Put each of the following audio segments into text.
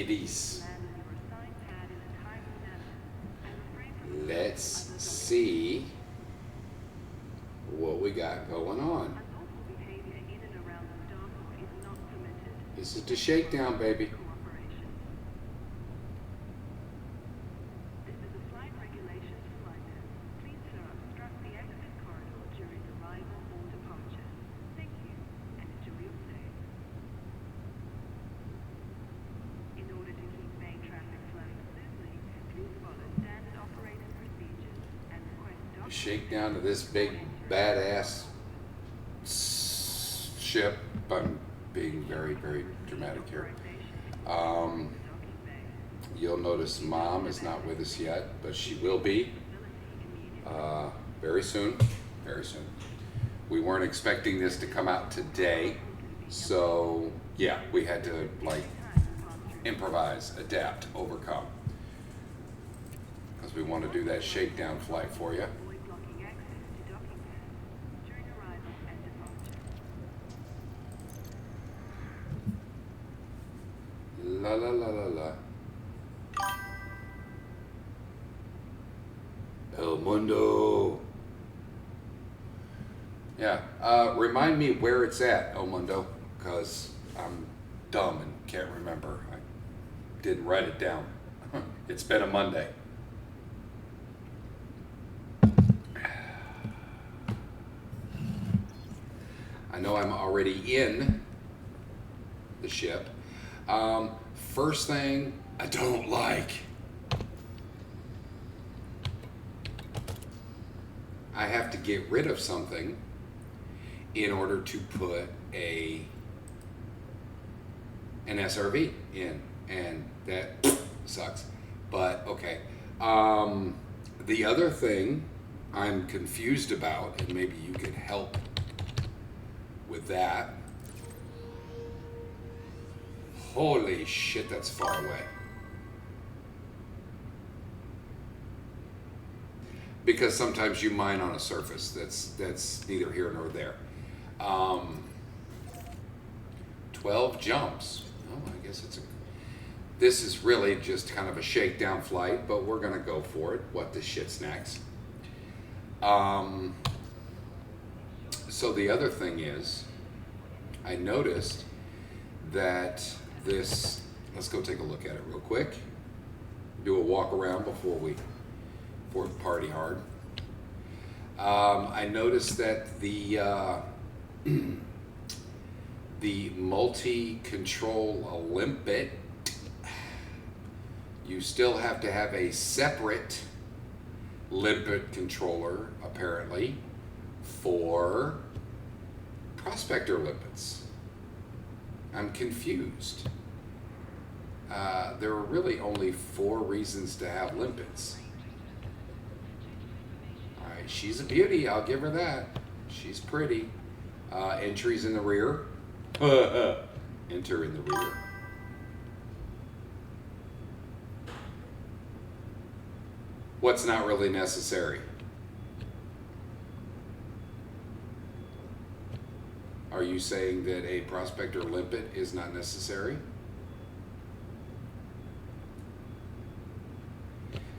kiddies. Let's see what we got going on. This is the shakedown, baby. Shakedown to this big badass ship. I'm being very, very dramatic here. You'll notice Mom is not with us yet, but she will be very soon. Very soon. We weren't expecting this to come out today, so yeah, we had to like improvise, adapt, overcome, because we want to do that shakedown flight for you. La la la la la. El Mundo. Yeah, remind me where it's at, El Mundo, because I'm dumb and can't remember. I didn't write it down. It's been a Monday. I know I'm already in the ship. First thing I don't like. I have to get rid of something in order to put an SRV in, and that sucks. But okay. The other thing I'm confused about, and maybe you could help with that. Holy shit, that's far away. Because sometimes you mine on a surface that's neither here nor there. 12 jumps. Oh, I guess this is really just kind of a shakedown flight, but we're gonna go for it. What the shit's next? So the other thing is, I noticed that let's go take a look at it real quick. Do a walk around before we party hard. I noticed that the multi-control limpet, you still have to have a separate limpet controller apparently for prospector limpets. I'm confused. There are really only 4 reasons to have limpets. Alright, she's a beauty, I'll give her that. She's pretty. Entries in the rear. Enter in the rear. What's not really necessary? Are you saying that a prospector limpet is not necessary?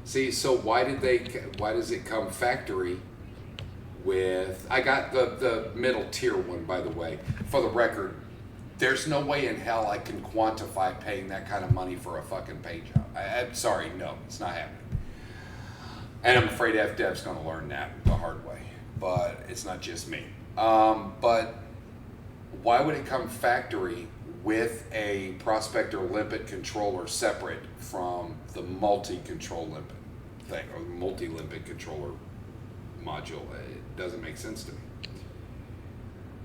See, so why does it come factory with, I got the middle tier one, by the way. For the record, there's no way in hell I can quantify paying that kind of money for a fucking paint job. I'm sorry, no, it's not happening. And I'm afraid FDev's going to learn that the hard way, but it's not just me. But why would it come factory with a prospector limpet controller separate from the multi-control limpet thing, or multi-limpet controller module? It doesn't make sense to me.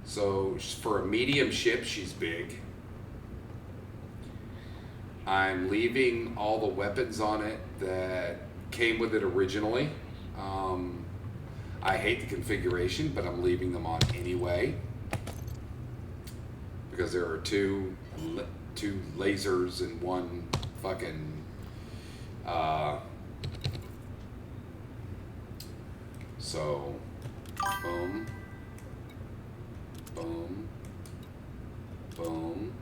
So for a medium ship, she's big. I'm leaving all the weapons on it that came with it originally. I hate the configuration, but I'm leaving them on anyway, because there are two lasers and one fucking so boom, boom, boom,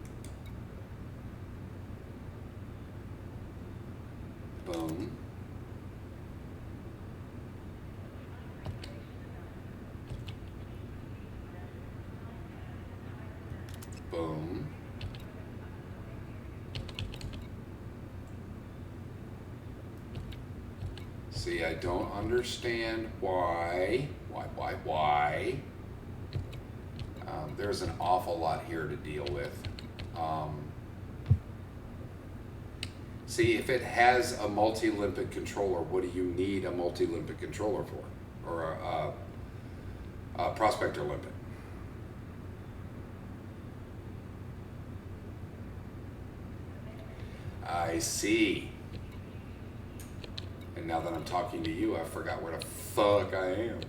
See, I don't understand why. There's an awful lot here to deal with. See, if it has a multi-limpet controller, what do you need a multi-limpet controller for? Or a prospector limpet? I see. And now that I'm talking to you, I forgot where the fuck I am.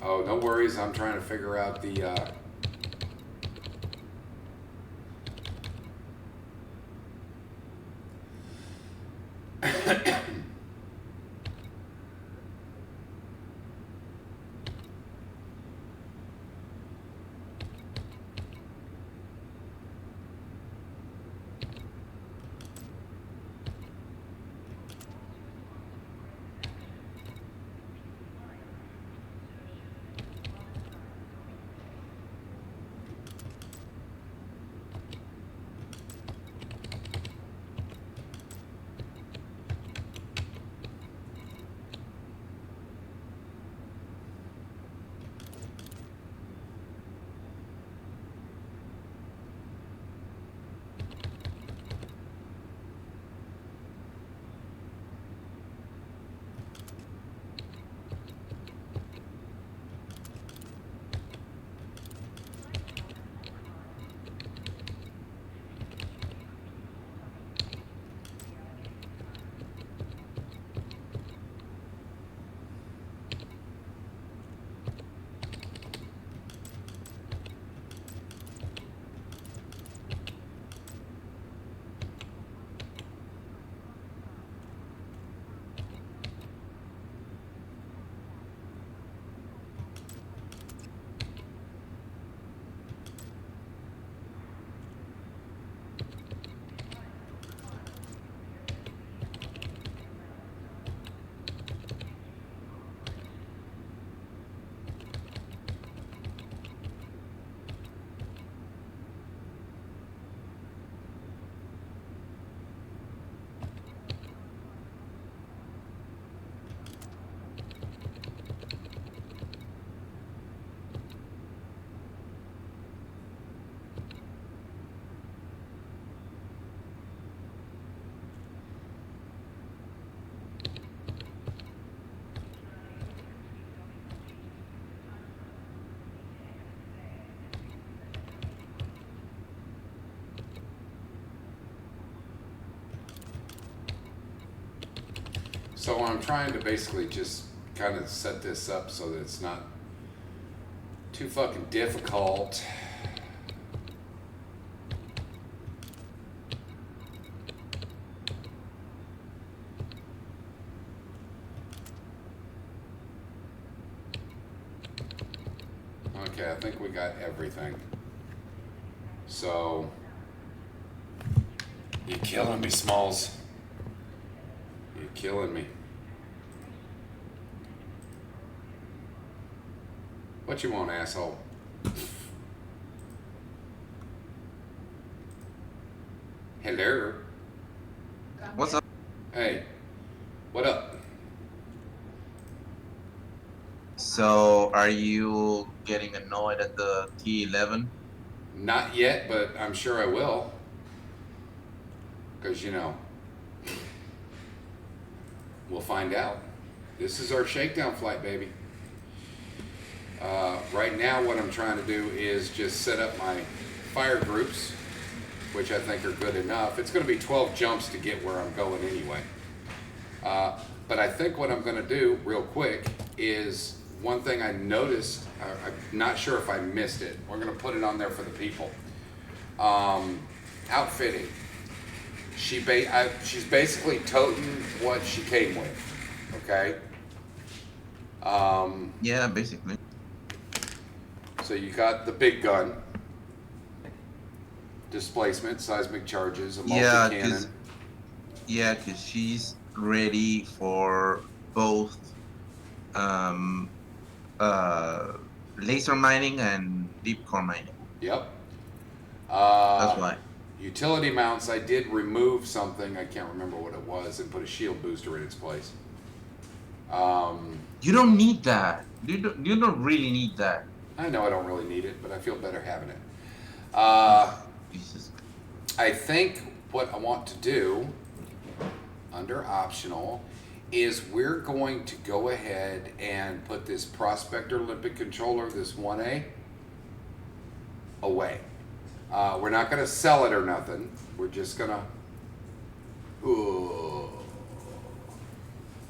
Oh, no worries. I'm trying to figure out the. So I'm trying to basically just kind of set this up so that it's not too fucking difficult. Okay, I think we got everything. So, you're killing me, Smalls. You're killing me. What you want, asshole? Hello? What's up? Hey, what up? So, are you getting annoyed at the T11? Not yet, but I'm sure I will. Because, we'll find out. This is our shakedown flight, baby. Right now, what I'm trying to do is just set up my fire groups, which I think are good enough. It's going to be 12 jumps to get where I'm going anyway. But I think what I'm going to do real quick is one thing I noticed, I'm not sure if I missed it. We're going to put it on there for the people. Outfitting. She's basically toting what she came with. Okay. Yeah, basically. So you got the big gun, displacement, seismic charges, a Yeah, multi-cannon. because she's ready for both um, uh, laser mining and deep core mining. Yep. That's why. Utility mounts, I did remove something, I can't remember what it was, and put a shield booster in its place. You don't need that. You don't really need that. I know I don't really need it, but I feel better having it. Jesus. I think what I want to do under optional is we're going to go ahead and put this Prospector Limpet controller, this 1A, away. We're not going to sell it or nothing. We're just going to...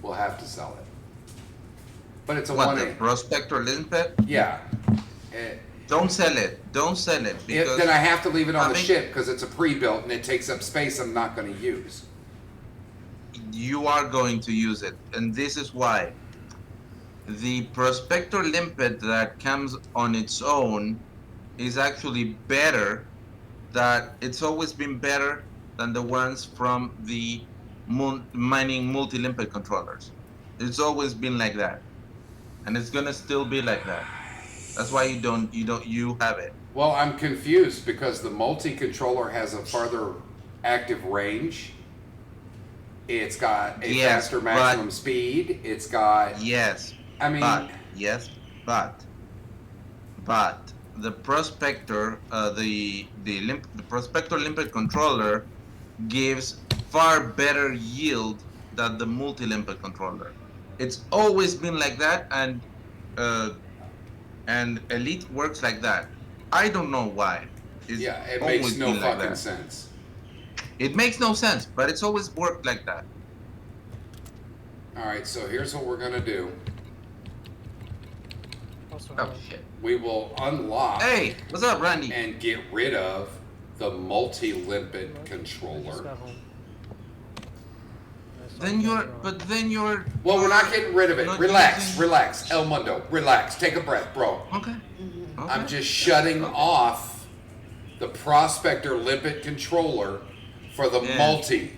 We'll have to sell it. But it's a What, 1A. the Prospector Limpet? Yeah. Don't sell it. Don't sell it because Then I have to leave it on the having- ship because it's a pre-built and it takes up space I'm not going to use. you are going to use it, and this is why. The Prospector Limpet that comes on its own is actually better. That it's always been better than the ones from the mining multi-limpet controllers. It's always been like that, and it's gonna still be like that. That's why you have it. Well, I'm confused because the multi-controller has a farther active range. It's got a Yes, faster but- maximum speed. It's got... Yes, I mean... but the Prospector, the Prospector Limpet controller gives far better yield than the multi-limpet controller. It's always been like that, and Elite works like that. I don't know why. It's yeah, it always makes no been like fucking that. sense. It makes no sense, but it's always worked like that. All right, so here's what we're going to do. Oh shit! We will unlock Hey, what's up, Randy? and get rid of the multi-limpet controller. Then you're. Well, we're not getting rid of it. Not Relax, using- relax. El Mundo, relax. Take a breath, bro. Okay. I'm just shutting off the Prospector Limpet controller for the Yeah. multi.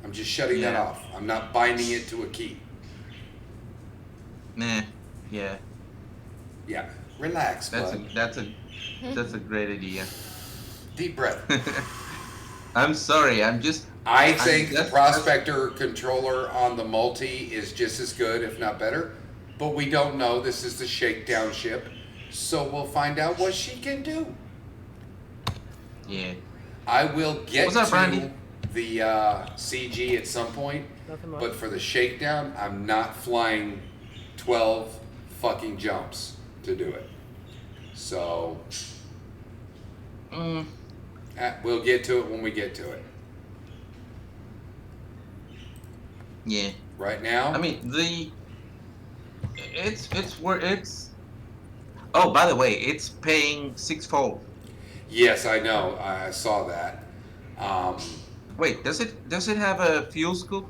I'm just shutting that Yeah. off. I'm not binding it to a key. Nah. Yeah. Yeah, relax, That's bud. that's a great idea. Deep breath. I'm sorry. I think the that's- Prospector controller on the multi is just as good, if not better. But we don't know. This is the shakedown ship. So we'll find out what she can do. Yeah. I will get What's up, to Brandy? the CG at some point. Nothing much. But for the shakedown, I'm not flying 12 fucking jumps to do it. So we'll get to it when we get to it. Yeah. Right now, I mean it's. Oh, by the way, it's paying sixfold. yes, I know. I saw that. Wait, does it have a fuel scoop?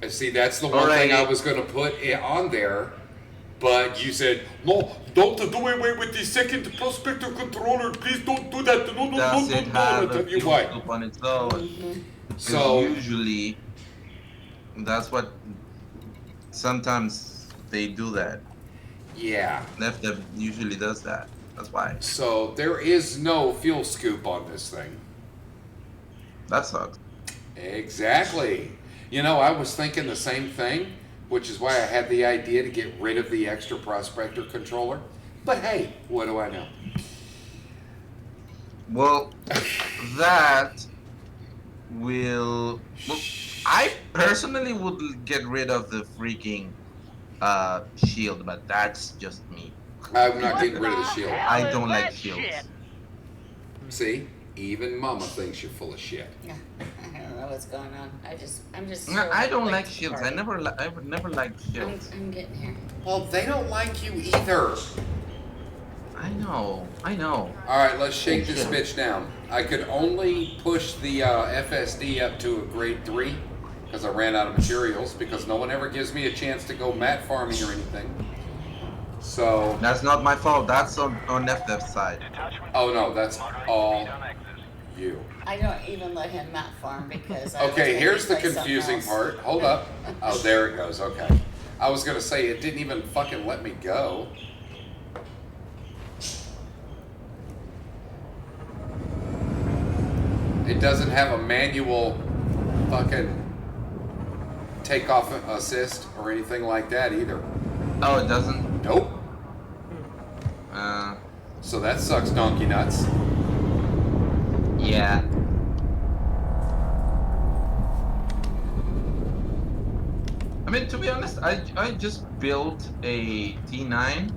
And see, that's the one thing I was going to put it on there, but you said, no, don't do away with the second Prospector controller. Please don't do that. No, no, Does no, it no, no. have I'll a tell you fuel why. scoop on its own? 'Cause So, usually, that's what. Sometimes they do that. yeah. Left usually does that. That's why. So there is no fuel scoop on this thing. That sucks. Exactly. You know, I was thinking the same thing, which is why I had the idea to get rid of the extra Prospector controller. But hey, what do I know? Well, that will. Well, I personally would get rid of the freaking shield, but that's just me. I'm not getting rid of the shield. I don't like shields. See? Even Mama thinks you're full of shit. I don't know what's going on. I'm just. No, I don't like to shields. party. I would never like shields. I'm getting here. Well, they don't like you either. I know. All right, let's shake Oh, this shit. bitch down. I could only push the FSD up to a grade 3 because I ran out of materials because no one ever gives me a chance to go mat farming or anything. So, That's not my fault. That's on FDev's side. oh no, that's all you. I don't even let him mat farm because I Okay, always here's the make him play confusing something else. part. Hold up. Oh, there it goes. Okay. I was going to say it didn't even fucking let me go. It doesn't have a manual fucking takeoff assist or anything like that either. Oh, it doesn't. Nope. Uh, So that sucks donkey nuts. yeah. I mean, to be honest, I just built a T9.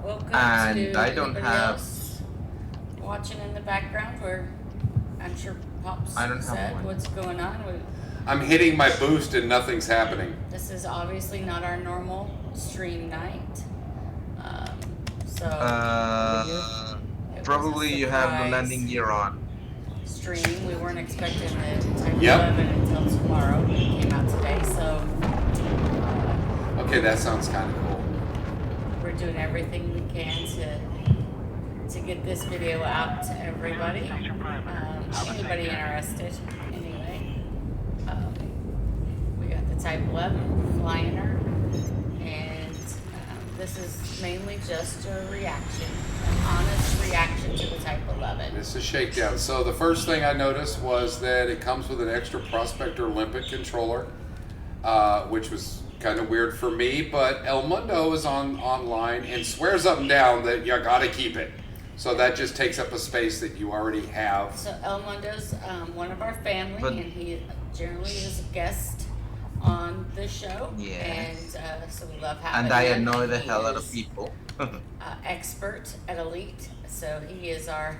Welcome And to I don't anybody have- else watching in the background where I'm sure Pops I don't have said one. what's going on. I'm hitting my boost and nothing's happening. This is obviously not our normal stream night. So it was a Probably you have the surprise landing gear on. stream. We weren't expecting the Type Yep. 11 until tomorrow. It came out today, so Okay, that sounds kind of cool. we're doing everything we can to get this video out to everybody. Anybody interested, anyway. We got the Type 11 flying her, and this is mainly just a reaction, an honest reaction to the Type 11. This is shakedown. So the first thing I noticed was that it comes with an extra Prospector Limpet controller, which was kind of weird for me. But El Mundo is online and swears up and down that you gotta keep it. So that just takes up a space that you already have. So El Mundo's one of our family, But- and he generally is a guest on the show. Yeah. And so we love having And I him. annoy the He hell out of is, people. expert at Elite, so he is our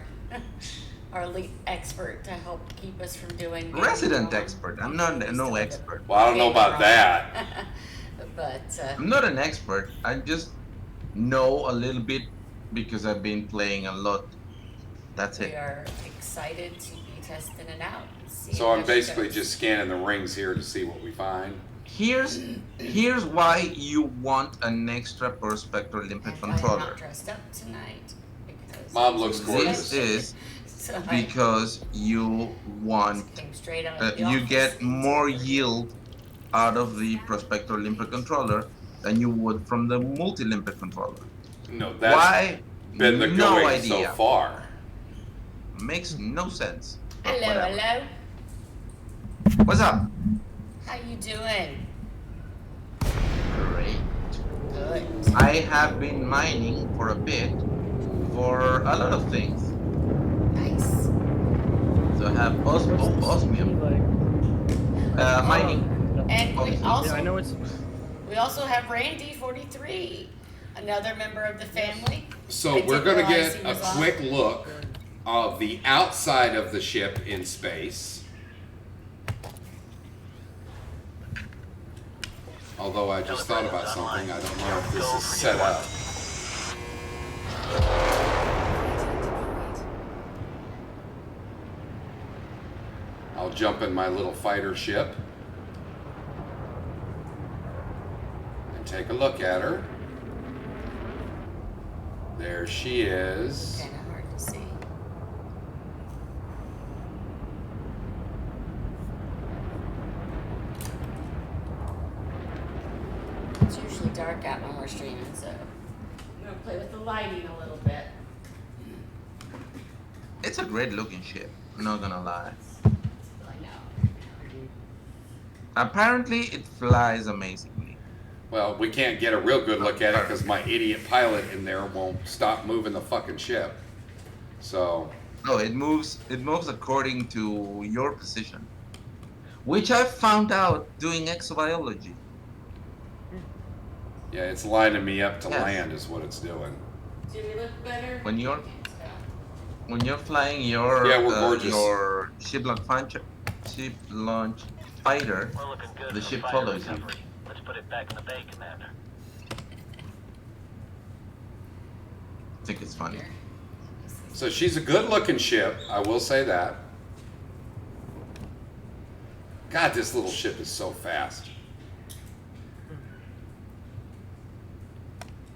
our Elite expert to help keep us from doing anything Resident wrong. expert. I'm not no Still expert. Well, I don't know Game about wrong. that. But I'm not an expert. I just know a little bit because I've been playing a lot. That's we it. are excited to be testing it out. See So how I'm it basically goes. just scanning the rings here to see what we find. Here's why you want an extra Prospector Limpet And I am controller. not dressed up tonight because Mom looks gorgeous. This is so I because you want just came straight out of the you office. get more yield out of the Prospector Limpet controller than you would from the multi Limpet controller. No, that's Why? been the no going idea. so far. Makes no sense. but Hello, whatever. hello. What's up? How you doing? Great. Good. I have been mining for a bit for a lot of things. Nice. So I have osmium mining. And we Obviously. also Yeah, I know it's. we also have Randy 43, another member of the family. So I we're didn't gonna realize get he a was on. quick look of the outside of the ship in space. Although I just thought about something, I don't know if this is set up. I'll jump in my little fighter ship and take a look at her. There she is. Kind of hard to see. It's usually dark out when we're streaming, so I'm gonna play with the lighting a little bit. It's a great looking ship, I'm not gonna lie. I know. Apparently it flies amazingly. Well, we can't get a real good look at it because my idiot pilot in there won't stop moving the fucking ship. So, No, it moves according to your position. Which I found out doing exobiology. yeah, it's lining me up to Yes. land is what it's doing. Do we look better? When you're flying your Yeah, we're gorgeous. your ship launch fighter, We're looking good the for ship fighter follows you. recovery. Let's put it back in the bay, Commander. think it's funny. Here. So she's a good-looking ship. I will say that. God, this little ship is so fast.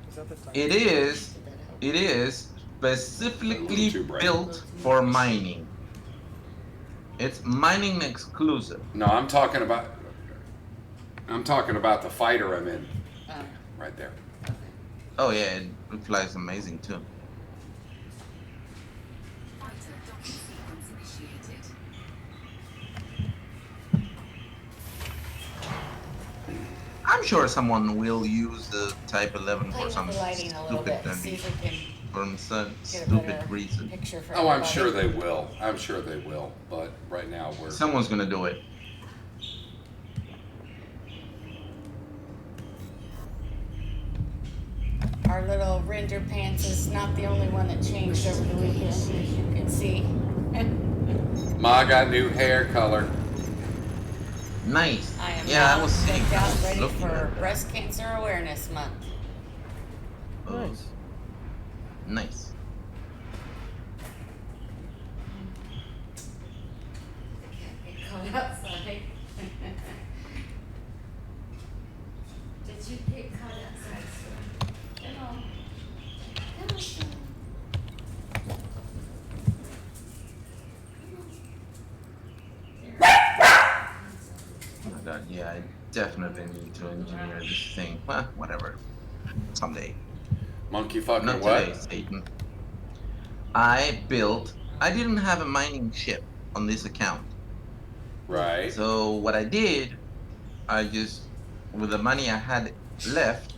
Is that the time? It is. Did that help? It is specifically Too bright. built for mining. It's mining exclusive. No, I'm talking about the fighter I'm in Oh, right there. okay. Oh yeah, it flies amazing too. Fighter docking sequence initiated. I'm sure someone will use the Type 11 Play for with some the lighting a little stupid bit and see if we can for some get a stupid better reason. picture for Oh, I'm everybody. sure they will. I'm sure they will. But right now we're. Someone's gonna do it. Our little render pants is not the only one that changed over the weekend, as you can see. Ma got new hair color. Nice. I am Yeah, I now was seeing. decked I out was ready looking for at that. Breast Cancer Awareness Month. Oh, Nice. nice. Get caught outside. Did you get caught outside, son? Come on. Come on, son. Oh my god, yeah, I definitely need to engineer this thing. Well, whatever. Someday. Monkey fucking Not what? today, Satan. I didn't have a mining ship on this account. Right. So what I did, with the money I had left,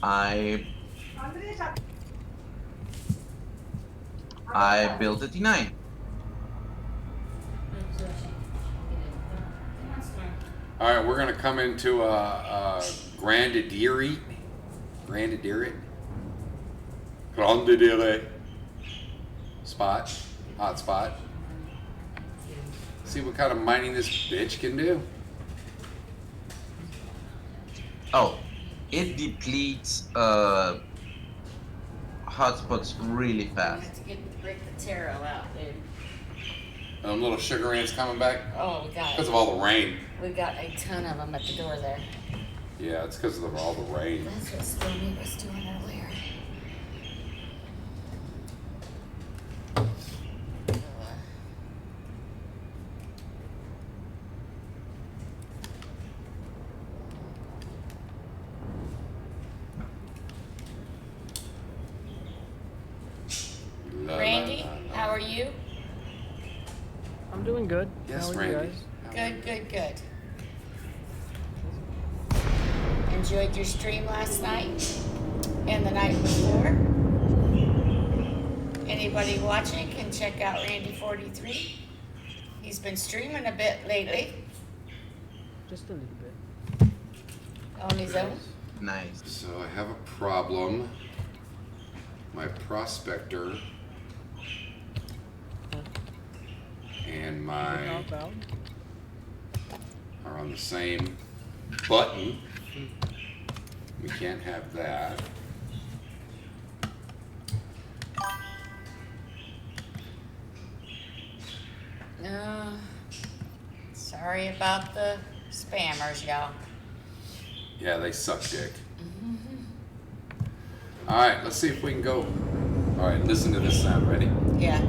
I built a T9. All right, we're gonna come into a Grandadiri spot, hot spot. See what kind of mining this bitch can do. Oh, it depletes hotspots really I fast. have to break the tarot out, dude. Them little sugar ants coming back Oh, we got because of all the rain. We got a ton of them at the door there. Yeah, it's because of all the rain. That's what Stormy was doing earlier. La, la, Randy, la, la. how are you? I'm doing good. Yes, How are Randy. you guys? Good, good, good. Enjoyed your stream last night and the night before. Anybody watching can check out Randy43. He's been streaming a bit lately Just a little bit. on his own. Nice. So I have a problem. My prospector and my Help out. are on the same button. We can't have that. No. Sorry about the spammers, y'all. Yeah, they suck dick. All right, let's see if we can go. All right, listen to this sound. Ready? Yeah.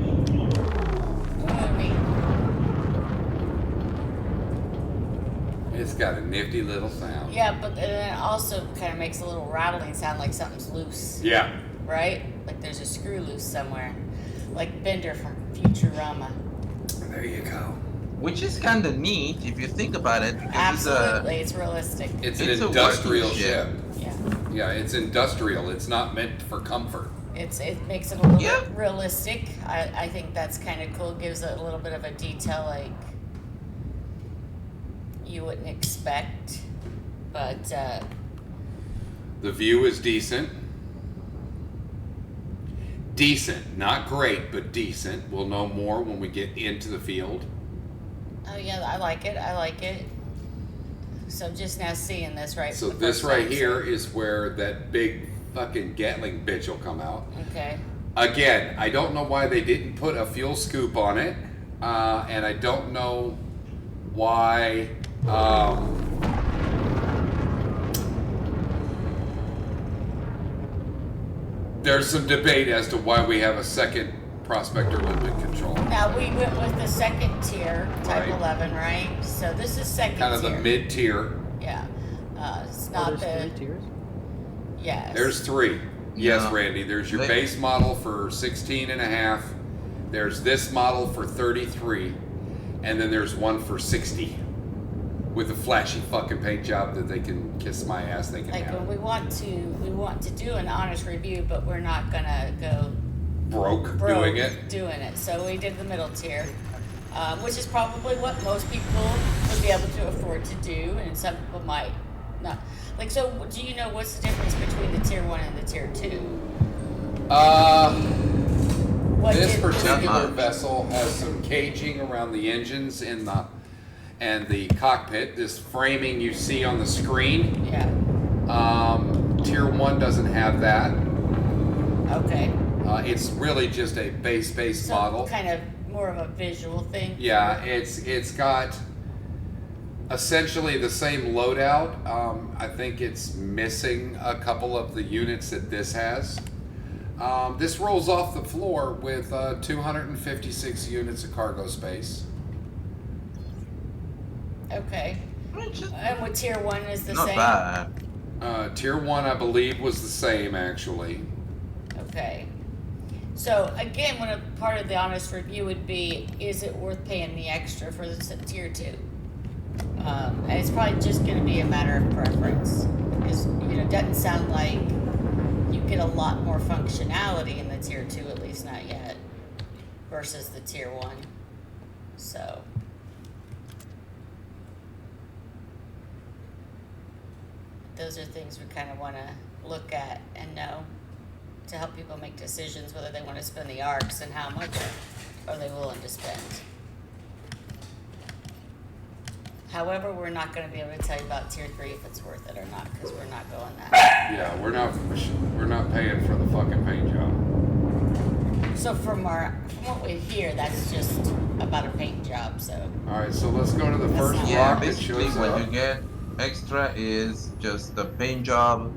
Oh, neat. It's got a nifty little sound. Yeah, but then it also kind of makes a little rattling sound like something's loose, Yeah. right? Like there's a screw loose somewhere. Like Bender from Futurama. There you go. Which is kind of neat if you think about it. Because Absolutely, it's realistic. It's It's an a industrial working ship. ship. Yeah. Yeah, it's industrial. It's not meant for comfort. It makes it a little Yeah. bit realistic. I think that's kind of cool. Gives it a little bit of a detail like you wouldn't expect. But The view is decent. Decent, not great, but decent. We'll know more when we get into the field. oh yeah, I like it. I like it. So just now seeing this right. So for the this first right time, here is where that big fucking Gatling bitch will come out. Okay. Again, I don't know why they didn't put a fuel scoop on it, and I don't know why. There's some debate as to why we have a second Prospector limpet control. Now we went with the second tier, Type Right. 11, right? So this is second Kind of tier. the mid tier. Yeah. It's Oh, not there's the. 3 tiers? Yes. There's 3. Yes, Yeah. Randy. There's your They- base model for 16 and a half. There's this model for 33. And then there's one for 60. With a flashy fucking paint job that they can kiss my ass, they can Like have. when we want to do an honest review, but we're not gonna go Broke broke doing it. doing it. So we did the middle tier, which is probably what most people would be able to afford to do, and some people might not. Like, so do you know what's the difference between the tier 1 and the tier 2? What This did- particular much. vessel has some caging around the engines in the and the cockpit. This framing you see on the screen. Yeah. Tier 1 doesn't have that. Okay. It's really just a base So model. kind of more of a visual thing. Yeah, it's got essentially the same loadout. I think it's missing a couple of the units that this has. This rolls off the floor with 256 units of cargo space. Okay. Which is And with tier 1 is the not same. bad. Tier 1, I believe, was the same actually. Okay. So again, one of part of the honest review would be: is it worth paying the extra for the tier 2? And it's probably just going to be a matter of preference. Because it doesn't sound like you get a lot more functionality in the tier 2, at least not yet, versus the tier 1. So. Those are things we kind of want to look at and know to help people make decisions whether they want to spend the ARCs and how much are they willing to spend. However, we're not going to be able to tell you about tier 3 if it's worth it or not, because we're not going that. Yeah, we're not paying for the fucking paint job. So from what we hear, that's just about a paint job. So All right, so let's go to the That's first not- Yeah, rock that basically shows what up. you get extra is just the paint job,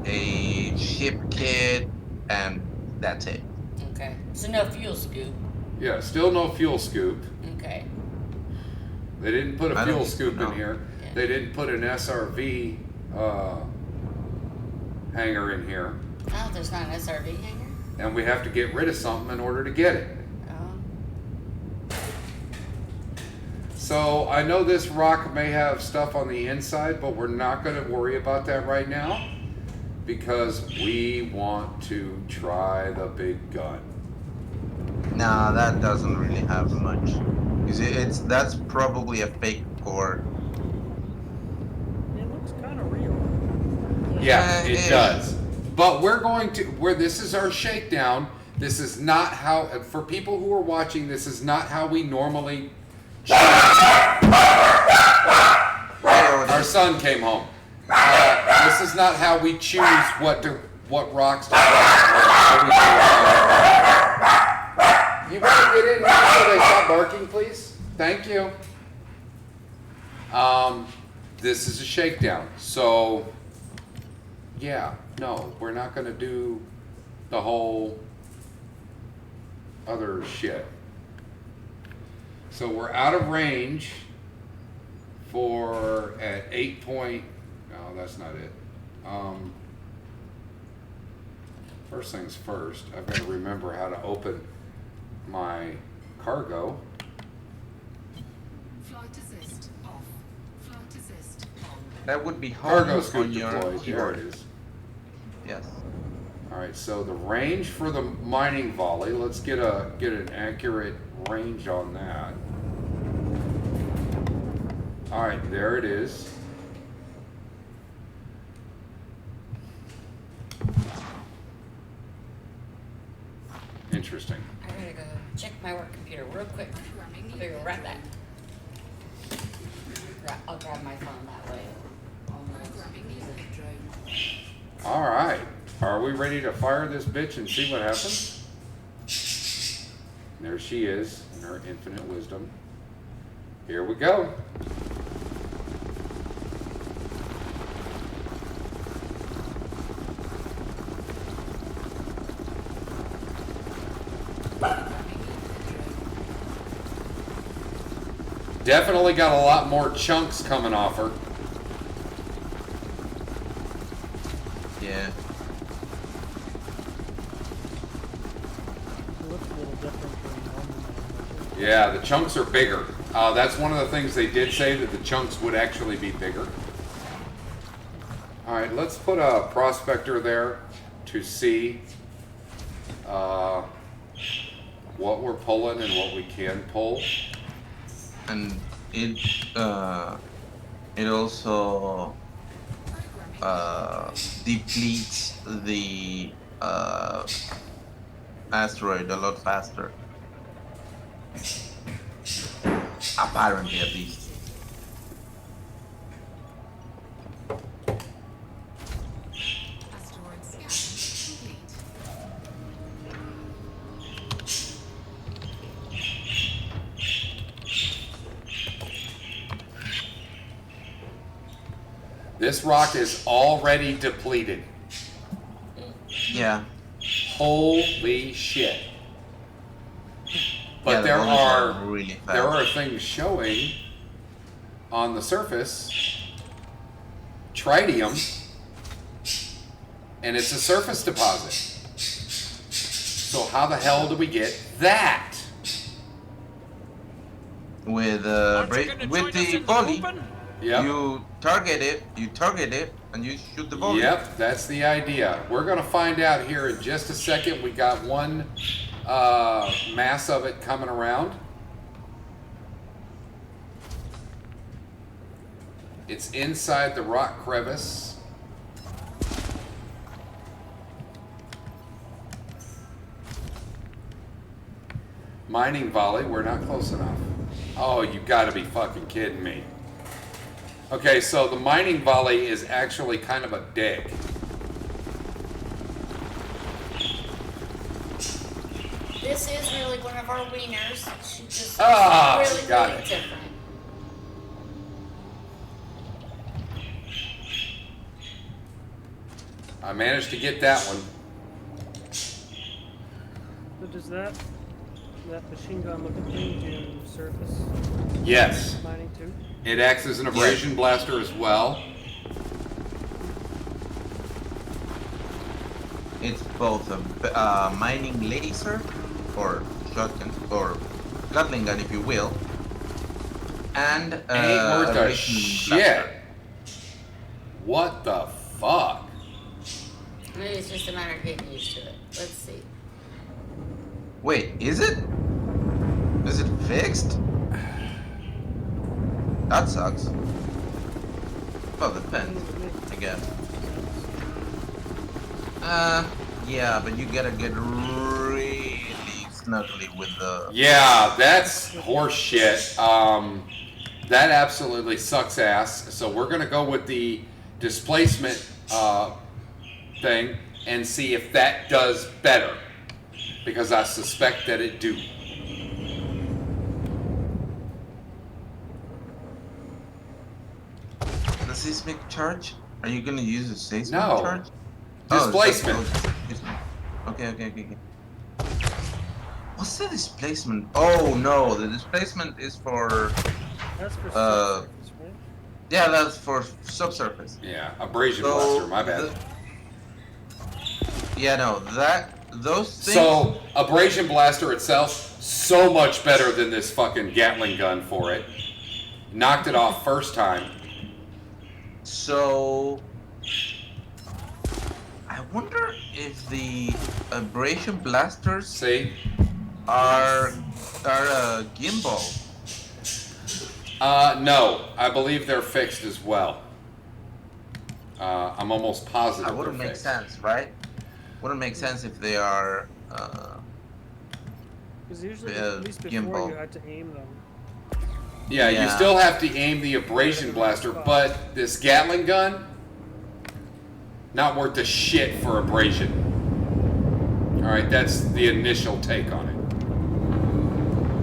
a ship kit, and that's it. okay, so no fuel scoop. Yeah, still no fuel scoop. Okay, They didn't put a I don't fuel scoop know. in here. Yeah. They didn't put an SRV hanger in here. oh, there's not an SRV hanger. And we have to get rid of something in order to get it. Oh, So I know this rock may have stuff on the inside, but we're not going to worry about that right now because we want to try the big gun. Nah, that doesn't really have much. You see, that's probably a fake core. It looks kind of real. Yeah, it Yeah. does. But this is our shakedown. This is not how, for people who are watching, this is not how we normally. Our son came home. This is not how we choose what rocks to You want to get in here so they stop barking, please? Thank you. This is a shakedown. So, yeah, no, we're not going to do the whole other shit. So we're out of range at 8 point. No, that's not it. First things first, I've got to remember how to open my cargo. Flight assist off. Flight assist on. That would be Cargo home scoop on your deployed. There keyboard. it is. Yes. All right, so the range for the mining volley. Let's get an accurate range on that. All right, there it is. Interesting. I gotta go check my work computer real quick. Programming I'll be right back. I'll grab my phone that way. Programming unit drone. All right. Are we ready to fire this bitch and see what happens? There she is in her infinite wisdom. Here we go. Definitely got a lot more chunks coming off her. Yeah. It looks a little different from normal. Yeah, the chunks are bigger. That's one of the things they did say, that the chunks would actually be bigger. All right, let's put a prospector there to see what we're pulling and what we can pull. And it also depletes the asteroid a lot faster. Apparently, at least. Asteroid scan complete. This rock is already depleted. Yeah. Holy shit. But Yeah, the there bonus are really fast. there are things showing on the surface. Tritium, and it's a surface deposit. So how the hell do we get that? With the volley, Yep. you target it, and you shoot the volley. Yep, that's the idea. We're gonna find out here in just a second. We got one mass of it coming around. It's inside the rock crevice. Mining volley, we're not close enough. Oh, you gotta be fucking kidding me. Okay, so the mining volley is actually kind of a dig. This is really one of our wieners. She just Ah, really, got really it. different. I managed to get that one. So does that machine gun looking thing do surface Yes, mining too? it acts as an abrasion blaster as well. It's both a mining laser, or shotgun, or Gatling gun, if you will, and Ain't worth a abrasion shit. blaster. What the fuck? Maybe it's just a matter of getting used to it. Let's see. Wait, is it? Is it fixed? That sucks. Well, depends, I guess. Yeah, but you gotta get really snuggly with the. Yeah, that's horse shit. That absolutely sucks ass. So we're gonna go with the displacement thing and see if that does better, because I suspect that it do. The seismic charge? Are you gonna use a seismic No. charge? Displacement. Okay. What's the displacement? Oh no, the displacement is for. That's for Uh, surface, right? Yeah, that's for subsurface. Yeah, abrasion So, blaster. My bad. Yeah, no, those things. So abrasion blaster itself, so much better than this fucking Gatling gun for it. Knocked it off first time. So, I wonder if the abrasion blasters See? are gimbal. No, I believe they're fixed as well. I'm almost positive That wouldn't they're make fixed. sense, right? Wouldn't make sense if they are. Because usually, Yeah, at least before, gimbal. you had to aim them. Yeah, you Yeah. still have to aim the abrasion blaster, but this Gatling gun, Not worth the shit for abrasion. All right, that's the initial take on it.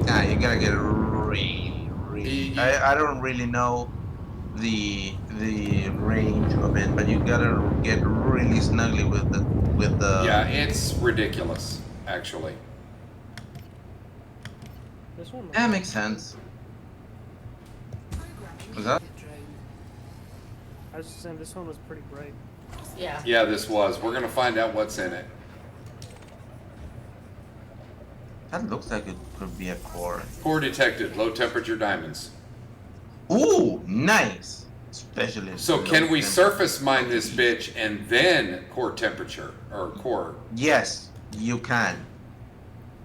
Nah, you gotta get really. I don't really know the range of it, but you gotta get really snuggly with the. Yeah, it's ridiculous, actually. This one. That makes sense. Was that? I was just saying this one was pretty bright. Yeah. Yeah, this was. We're gonna find out what's in it. That looks like it could be a core. Core detected, low temperature diamonds. Ooh, nice. Especially. So low can we temperature. surface mine this bitch and then core temperature or core? Yes, you can.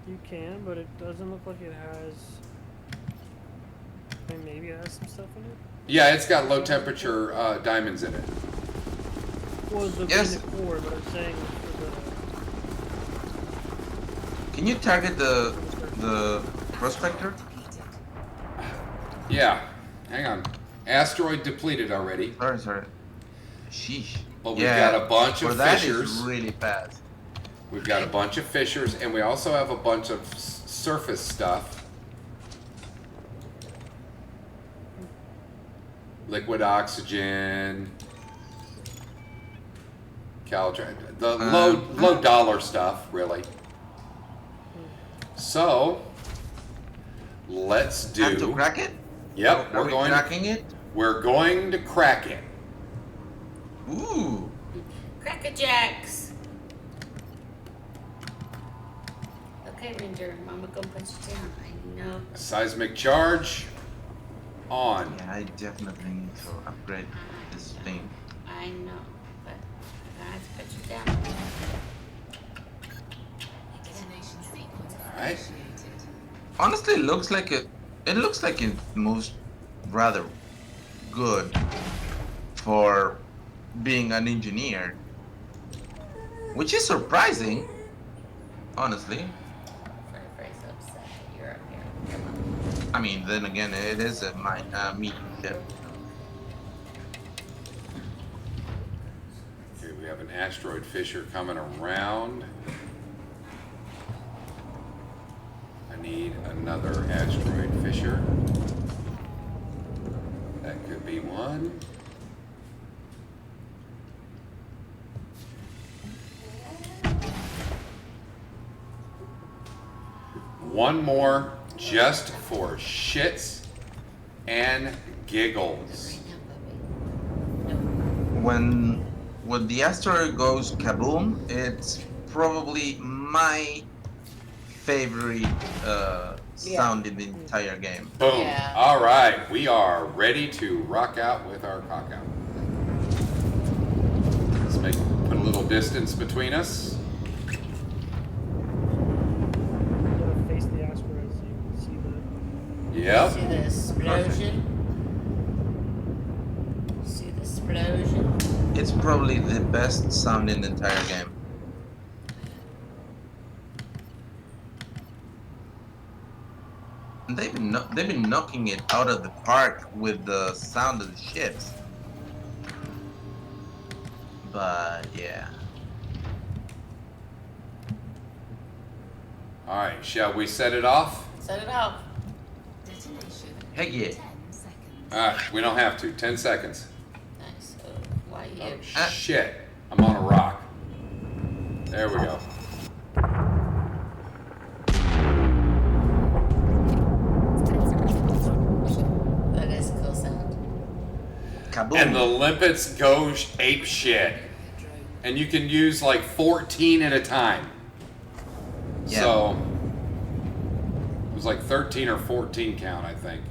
You can, but it doesn't look like it has. I mean, maybe it has some stuff in it. Yeah, it's got low temperature diamonds in it. Well, the Yes. in the core, but I'm saying for Can you target the prospector? Yeah, hang on. Asteroid depleted already. Sorry. Sheesh. But we've got a bunch for of that fissures. is really fast. We've got a bunch of fissures, and we also have a bunch of surface stuff. Liquid oxygen. Caltrate. The low dollar stuff, really. So, let's do. Have to crack it? Yep, Are we cracking it? We're going to crack it. Ooh. Cracker Jacks. Okay, Ranger. Mama gonna put you down. I know. Seismic charge on. Yeah, I definitely need to upgrade this thing. I know. But I have to put you down. Detonation sequence Alright. initiated. Honestly, it looks like it moves rather good for being an engineer, which is surprising, honestly. Very so upset that you're up here. Come on. I mean, then again, it is a meat ship. Okay, we have an asteroid fissure coming around. I need another asteroid fissure. That could be one. One more just for shits and giggles. When the asteroid goes kaboom, it's probably my favorite sound in the entire game. Boom. Yeah. All right, we are ready to rock out with our cock out. Let's put a little distance between us. You gotta face the asteroid so you can see the. Yep. See the explosion? See the explosion? It's probably the best sound in the entire game. And they've been knocking it out of the park with the sound of the ships. But yeah. All right, shall we set it off? Set it off. Detonation. Heck yeah. 10 seconds. All right, we don't have to. 10 seconds. Nice. Oh, why you? Oh, shit. I'm on a rock. There we go. That is a cool sound. Kaboom. And the limpets go ape shit. And you can use like 14 at a time. Yeah. So it was like 13 or 14 count, I think.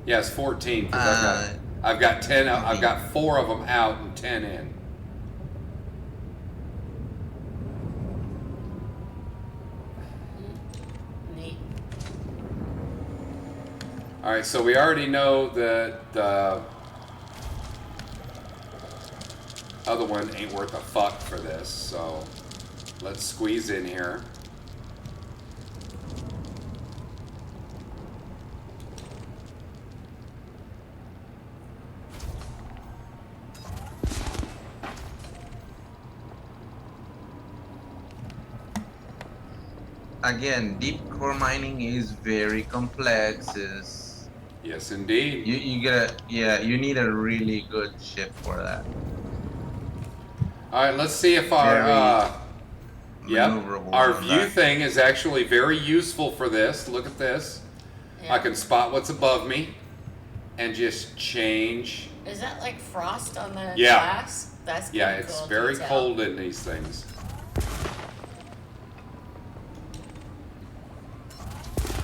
Yes, 14. 'Cause I've got 10. I've got 4 of them out and 10 in. Neat. All right, so we already know that the other one ain't worth a fuck for this. So let's squeeze in here. again, deep core mining is very complex. Is Yes, indeed. you need a really good ship for that. All right, let's see if our yep, Maneuverable our on view that. thing is actually very useful for this. Look at this. Yeah. I can spot what's above me and just change. Is that like frost on the Yeah. glass? That's Yeah, pretty it's cool very detail. cold in these things.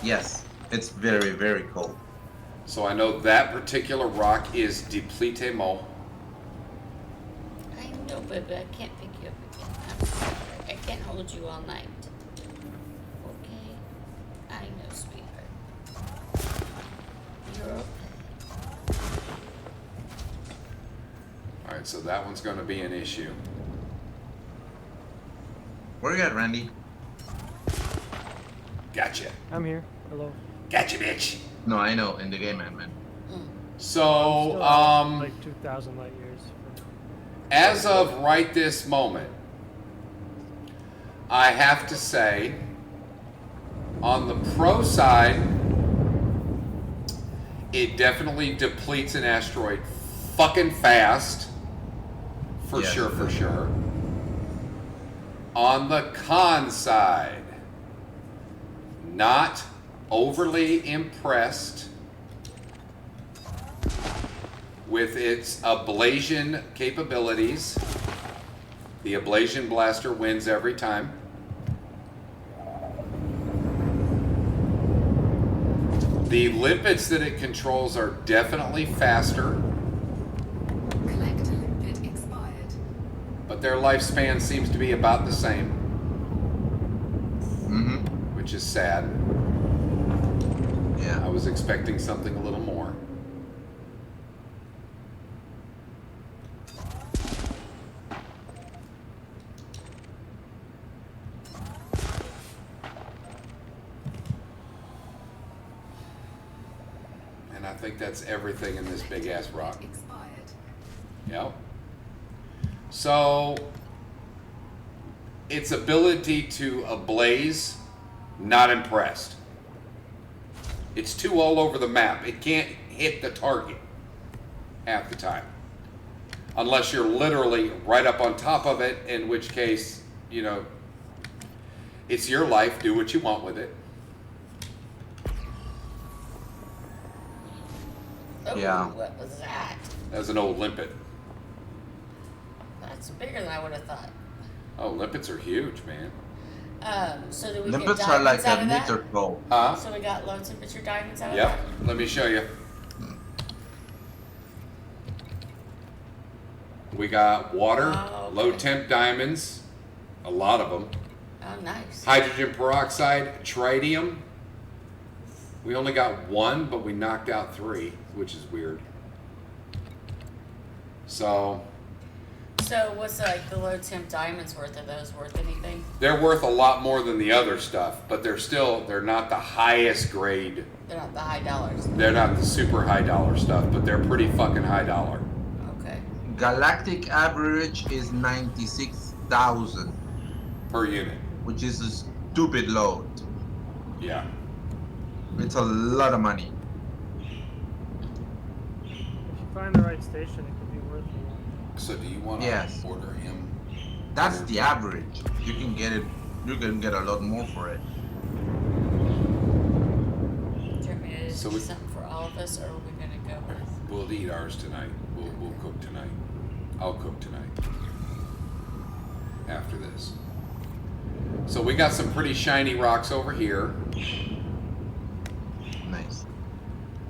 Yes, it's very, very cold. So I know that particular rock is Depletemo. I know, baby. I can't pick you up again. I'm sorry. I can't hold you all night. Okay? I know, sweetheart. You're okay. All right, so that one's going to be an issue. Where you at, Randy? Gotcha. I'm here. Hello. Gotcha, bitch. No, I know, in the game, man. So, Still like 2,000 light years. as of right this moment, I have to say, on the pro side, it definitely depletes an asteroid fucking fast. For Yeah. sure, for sure. On the con side, not overly impressed with its ablation capabilities. The ablation blaster wins every time. The lipids that it controls are definitely faster, Collect limpet expired. but their lifespan seems to be about the same, Mm-hmm. which is sad. I Yeah. was expecting something a little more. And I think that's everything in this big ass rock. Expired. Yep. So, its ability to ablaze, not impressed. It's too all over the map. It can't hit the target half the time. Unless you're literally right up on top of it, in which case, you know, it's your life. Do what you want with it. Oh, Yeah. what was that? As an old limpet. That's bigger than I would have thought. Oh, limpets are huge, man. So do we Limpets get are like diamonds out a of that? meter gold. Huh? So we got low temperature diamonds out of Yep. that? Let me show you. We got water, Oh, okay. low temp diamonds, a lot of them. Oh, nice. Hydrogen peroxide, tritium. We only got one, but we knocked out three, which is weird. So So what's like the low temp diamonds worth? Are those worth anything? they're worth a lot more than the other stuff, but they're not the highest grade. They're not the high dollars. They're not the super high dollar stuff, but they're pretty fucking high dollar. Okay. Galactic average is 96,000, Per unit. which is a stupid load. Yeah. It's a lot of money. If you find the right station, it could be worth a lot. So do you want to Yes. order him? That's the average. You can get it. You can get a lot more for it. Do you want me to So do we- something for all of us, or are we gonna go with? We'll eat ours tonight. We'll cook tonight. I'll cook tonight. After this. So we got some pretty shiny rocks over here. Nice.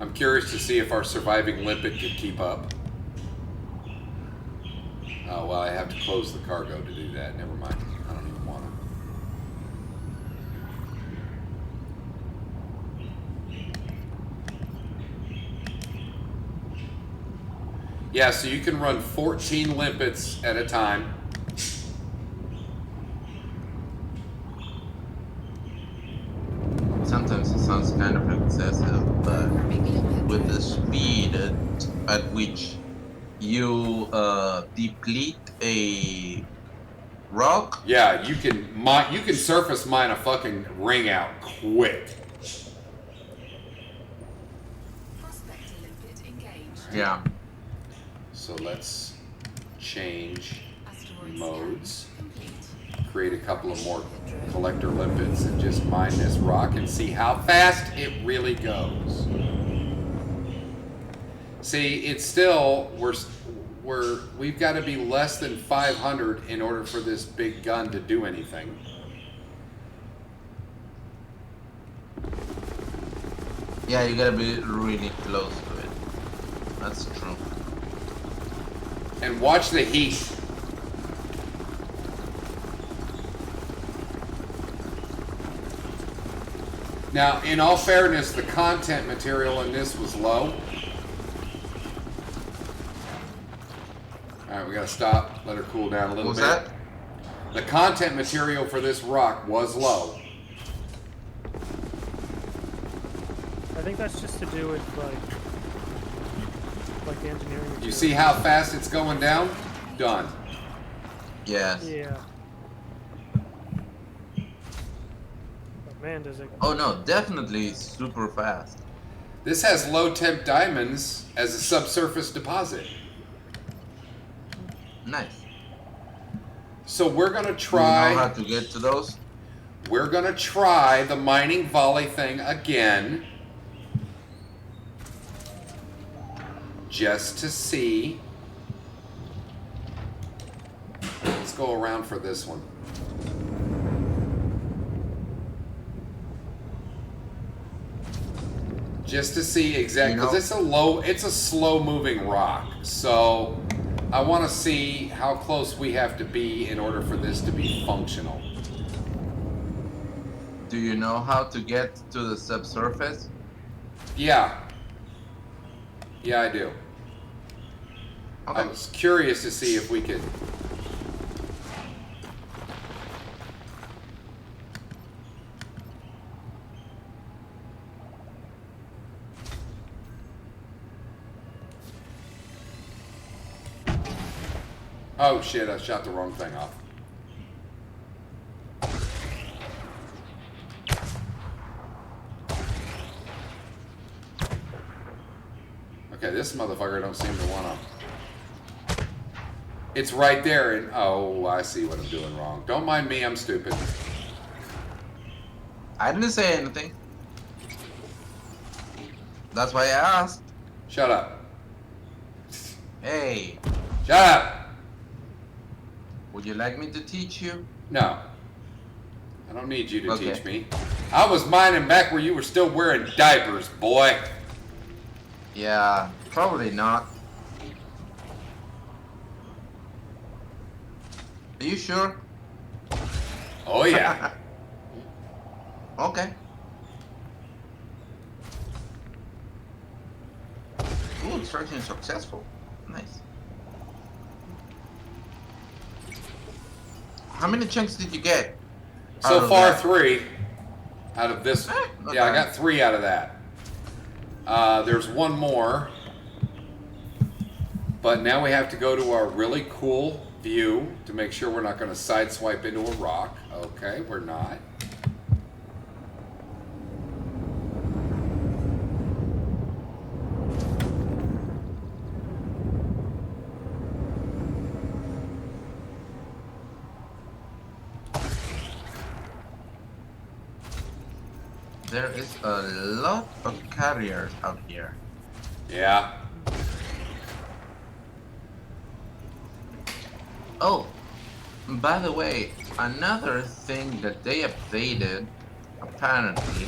I'm curious to see if our surviving limpet could keep up. Oh, well, I have to close the cargo to do that. Never mind. I don't even want to. Yeah, so you can run 14 limpets at a time. Sometimes it sounds kind of excessive, but Confirming limpet. with the speed at which you deplete a rock. Yeah, you can surface mine a fucking ring out quick. Prospector limpet engaged. Yeah. So let's change Asteroid modes. scan complete. Create a couple of more collector limpets and just mine this rock and see how fast it really goes. See, it's still we've got to be less than 500 in order for this big gun to do anything. Yeah, you gotta be really close to it. That's true. And watch the heat. Now, in all fairness, the content material in this was low. All right, we gotta stop, let her cool down a little What was bit. that? The content material for this rock was low. I think that's just to do with like the engineering. You see how fast it's going down? Done. Yes. Yeah. But man, does it. Oh no, definitely super fast. This has low temp diamonds as a subsurface deposit. Nice. So we're gonna Do you try. know how to get to those? We're gonna try the mining volley thing again. Just to see. Let's go around for this one. Just to see exactly, because it's a slow moving rock. So I want to see how close we have to be in order for this to be functional. Do you know how to get to the subsurface? Yeah. Yeah, I do. Okay. I was curious to see if we could. Oh shit, I shot the wrong thing off. Okay, this motherfucker don't seem to wanna. It's right there, and oh, I see what I'm doing wrong. Don't mind me, I'm stupid. I didn't say anything. That's why I asked. Shut up. Hey, Shut up! would you like me to teach you? No. I don't need you to Okay. teach me. I was mining back where you were still wearing diapers, boy. Yeah, probably not. Are you sure? Oh yeah. Okay. Ooh, extraction successful. Nice. How many chunks did you get? out So of far, that? 3 out of this. Not Yeah, I bad. got 3 out of that. There's one more. But now we have to go to our really cool view to make sure we're not going to sideswipe into a rock. Okay, we're not. There is a lot of carriers out here. Yeah. Oh, by the way, another thing that they updated, apparently,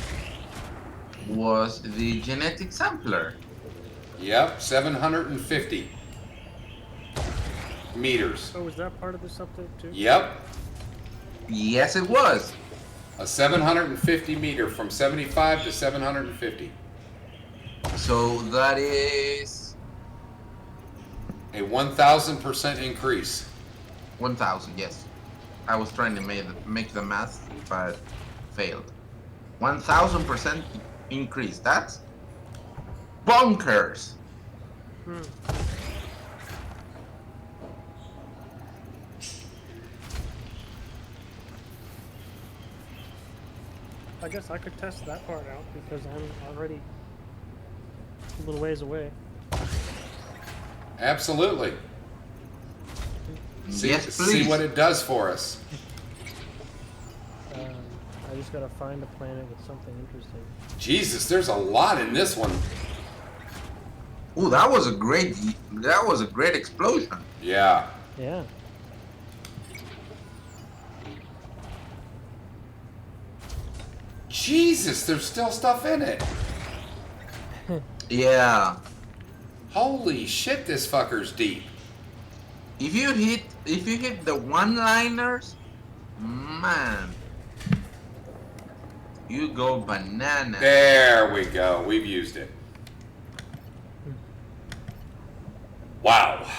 was the genetic sampler. Yep, 750 meters. Oh, was that part of this update too? Yep, Yes, it was. a 750 meter from 75 to 750. So that is A 1,000% increase. 1,000. Yes, I was trying to make the math, but failed. 1,000% increase. That's bonkers. I guess I could test that part out because I'm already a little ways away. Absolutely. See, Yes, see please. what it does for us. I just gotta find a planet with something interesting. Jesus, there's a lot in this one. Ooh, that was a great explosion. Yeah. Yeah. Jesus, there's still stuff in it. Yeah. Holy shit, this fucker's deep. If you hit the one-liners, man, you go banana. There we go. We've used it. Wow.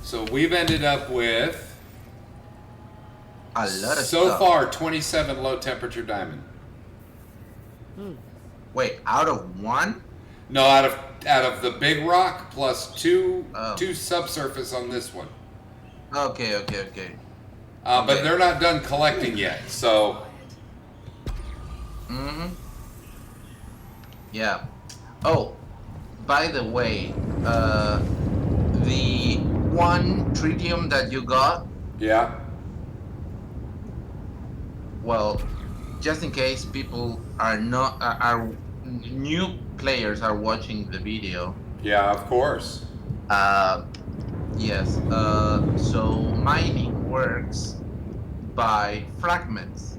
So we've ended up with A lot of so stuff. far 27 low temperature diamond. Wait, out of one? No, out of the big rock plus two Oh. subsurface on this one. Okay. But Okay. they're not done collecting yet. So Mm-hmm. Yeah. Oh, by the way, the one tritium that you got, yeah, well, just in case people are not are new players are watching the video. yeah, of course. Yes. So mining works by fragments.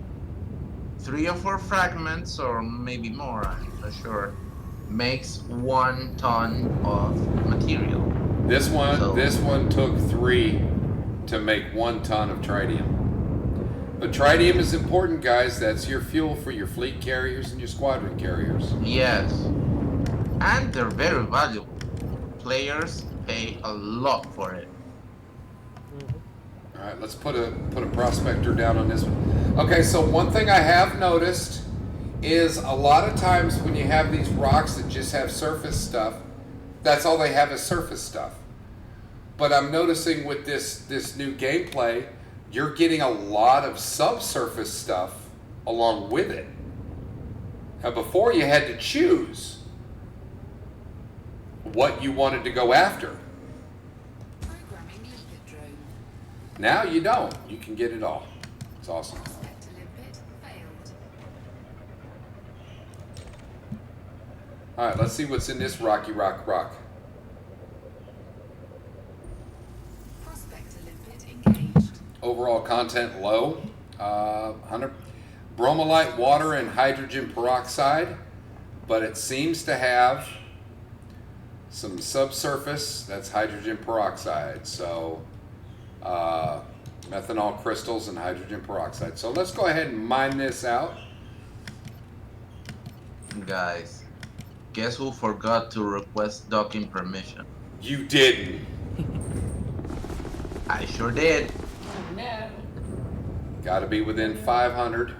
3 or 4 fragments, or maybe more, I'm not sure, makes 1 ton of material. This So- one took 3 to make 1 ton of tritium. But tritium is important, guys. That's your fuel for your fleet carriers and your squadron carriers. Yes. And they're very valuable. Players pay a lot for it. All right, let's put a prospector down on this one. Okay, so one thing I have noticed is a lot of times when you have these rocks that just have surface stuff, that's all they have is surface stuff. But I'm noticing with this new gameplay, you're getting a lot of subsurface stuff along with it. Now before you had to choose what you wanted to go after. Programming limpet drone. Now you don't. You can get it all. It's awesome. Prospect to limpet failed. All right, let's see what's in this rock. Prospect to limpet engaged. Overall content low. 100 bromolite, water, and hydrogen peroxide, but it seems to have some subsurface. That's hydrogen peroxide. So methanol crystals and hydrogen peroxide. So let's go ahead and mine this out. Guys, guess who forgot to request docking permission? You didn't. I sure did. Oh, no. Got to be within 500.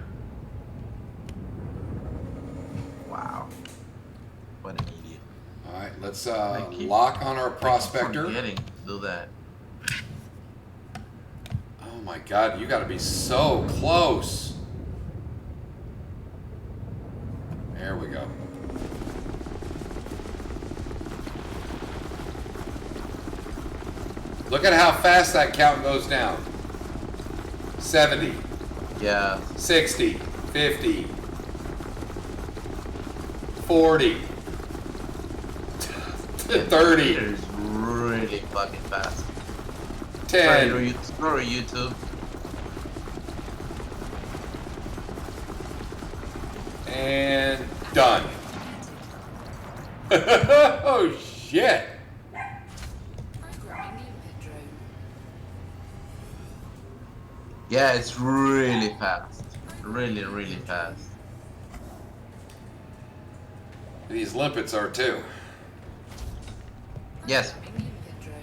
Wow. What an idiot. All right, let's I keep- lock on our I keep prospector. forgetting to do that. Oh my God, you got to be so close. There we go. Look at how fast that count goes down. 70, Yeah. 60, 50, 40, 30, It is really fucking fast. 10. Sorry, YouTube. And done. Oh shit. Programming limpet drone. Yeah, it's really fast. Really, really fast. These limpets are too. Yes. Programming limpet drone.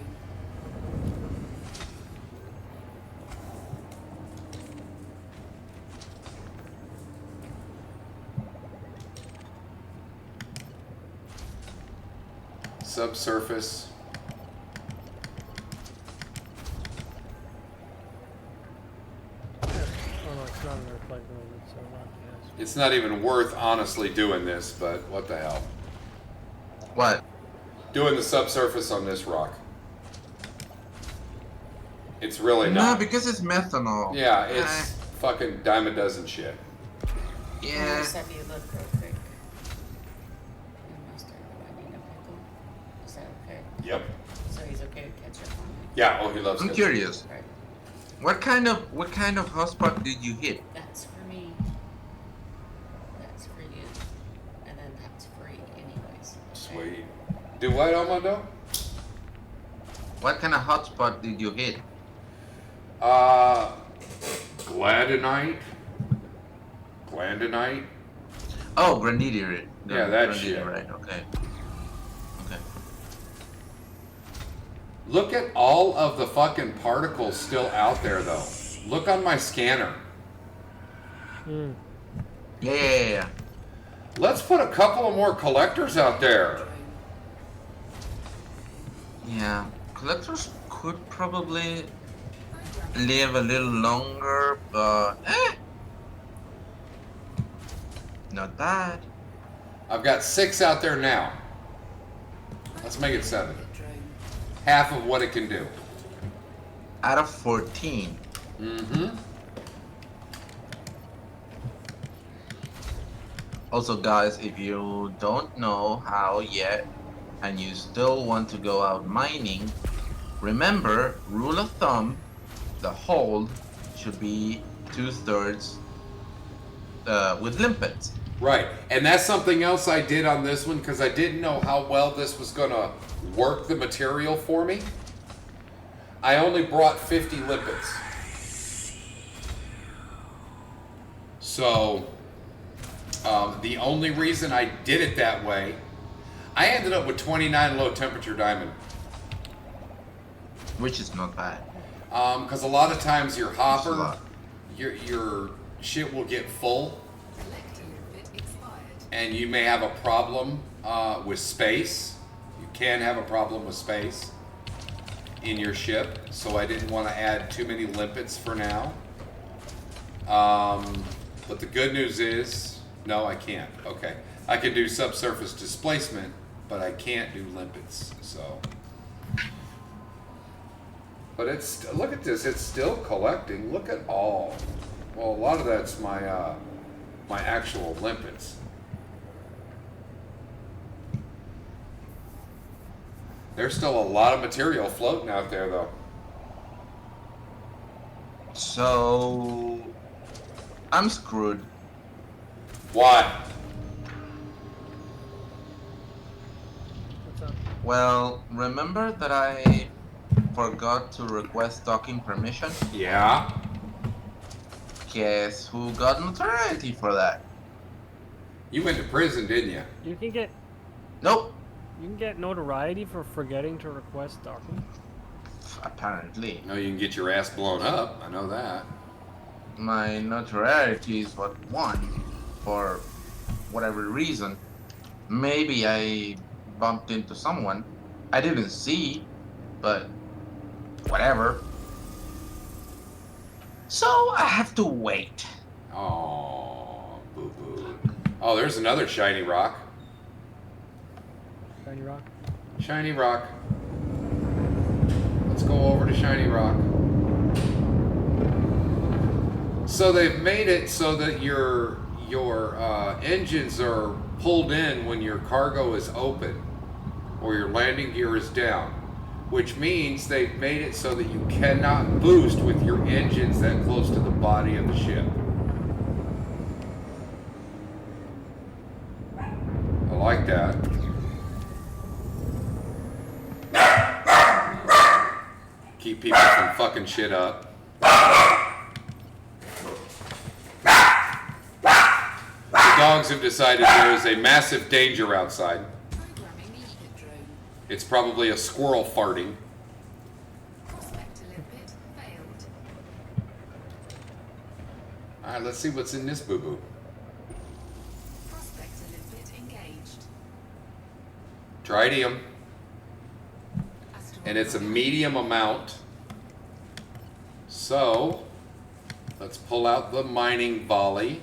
Subsurface. Oh no, it's not another planet. It's not even worth honestly doing this, but what the hell. What? Doing the subsurface on this rock. It's really No, not. because it's methanol. Yeah, it's fucking dime a dozen shit. I'm Yeah. gonna send you a look real quick. Mustard, I need a pickle. Is that okay? Yep. So he's okay to catch up on me? Yeah, oh, he loves I'm it. curious. Right. What kind of hotspot did you hit? That's for me. That's for you. And then that's free anyways. Okay? Sweet. Do what, Armando? What kind of hotspot did you hit? Gladonite. Glandonite. Oh, grandidiorite. Yeah, that Grandidiorite, shit. Right. Okay. Okay. Look at all of the fucking particles still out there, though. Look on my scanner. Hmm. Yeah. Let's put a couple of more collectors out there. Yeah. Collectors could probably live a little longer, but not bad. I've got 6 out there now. Let's make it 7. Half of what it can do. Out of 14. Mm-hmm. Also, guys, if you don't know how yet and you still want to go out mining, remember, rule of thumb, the hold should be 2/3 with limpets. Right, and that's something else I did on this one because I didn't know how well this was going to work the material for me. I only brought 50 limpets. So, the only reason I did it that way, I ended up with 29 low temperature diamond. Which is not bad. Because a lot of times your It's a hopper, lot. your shit will get full, Collect a limpet expired. and you may have a problem with space. You can have a problem with space in your ship, so I didn't want to add too many limpets for now. But the good news is, no, I can't. Okay, I can do subsurface displacement, but I can't do limpets. So, but it's look at this. It's still collecting. Look at all. Well, a lot of that's my my actual limpets. There's still a lot of material floating out there, though. So I'm screwed. Why? What's up? Well, remember that I forgot to request docking permission? Yeah. Guess who got notoriety for that? You went to prison, didn't you? You can get Nope. notoriety for forgetting to request docking. Apparently. No, you can get your ass blown up. I know that. My notoriety is what won for whatever reason. Maybe I bumped into someone I didn't see, but whatever. So I have to wait. Oh, boo boo. Oh, there's another shiny rock. Shiny rock. Shiny rock. Let's go over to Shiny Rock. So they've made it so that your engines are pulled in when your cargo is open or your landing gear is down, which means they've made it so that you cannot boost with your engines that close to the body of the ship. I like that. Keep people from fucking shit up. The dogs have decided there is a massive danger outside. Programming limpet drone. It's probably a squirrel farting. Prospector limpet failed. Alright, let's see what's in this boo-boo. Prospector limpet engaged. Tritium. Asteroid And it's a rocket. medium amount. So, let's pull out the mining volley.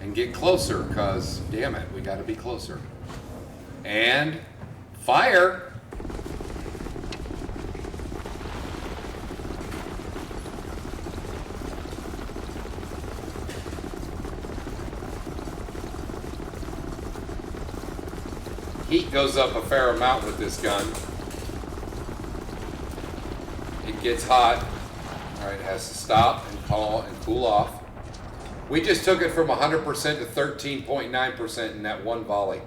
and get closer, cause damn it, we gotta be closer. And fire. Heat goes up a fair amount with this gun. It gets hot. All right, it has to stop and cool off. We just took it from 100% to 13.9% in that one volley.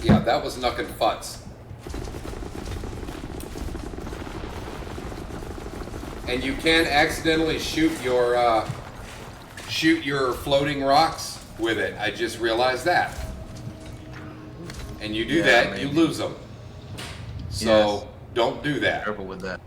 Yeah, that was knuckin' futz. And you can accidentally shoot your floating rocks with it. I just realized that. And you do that, you lose them. So Yes. don't do that. Careful with that.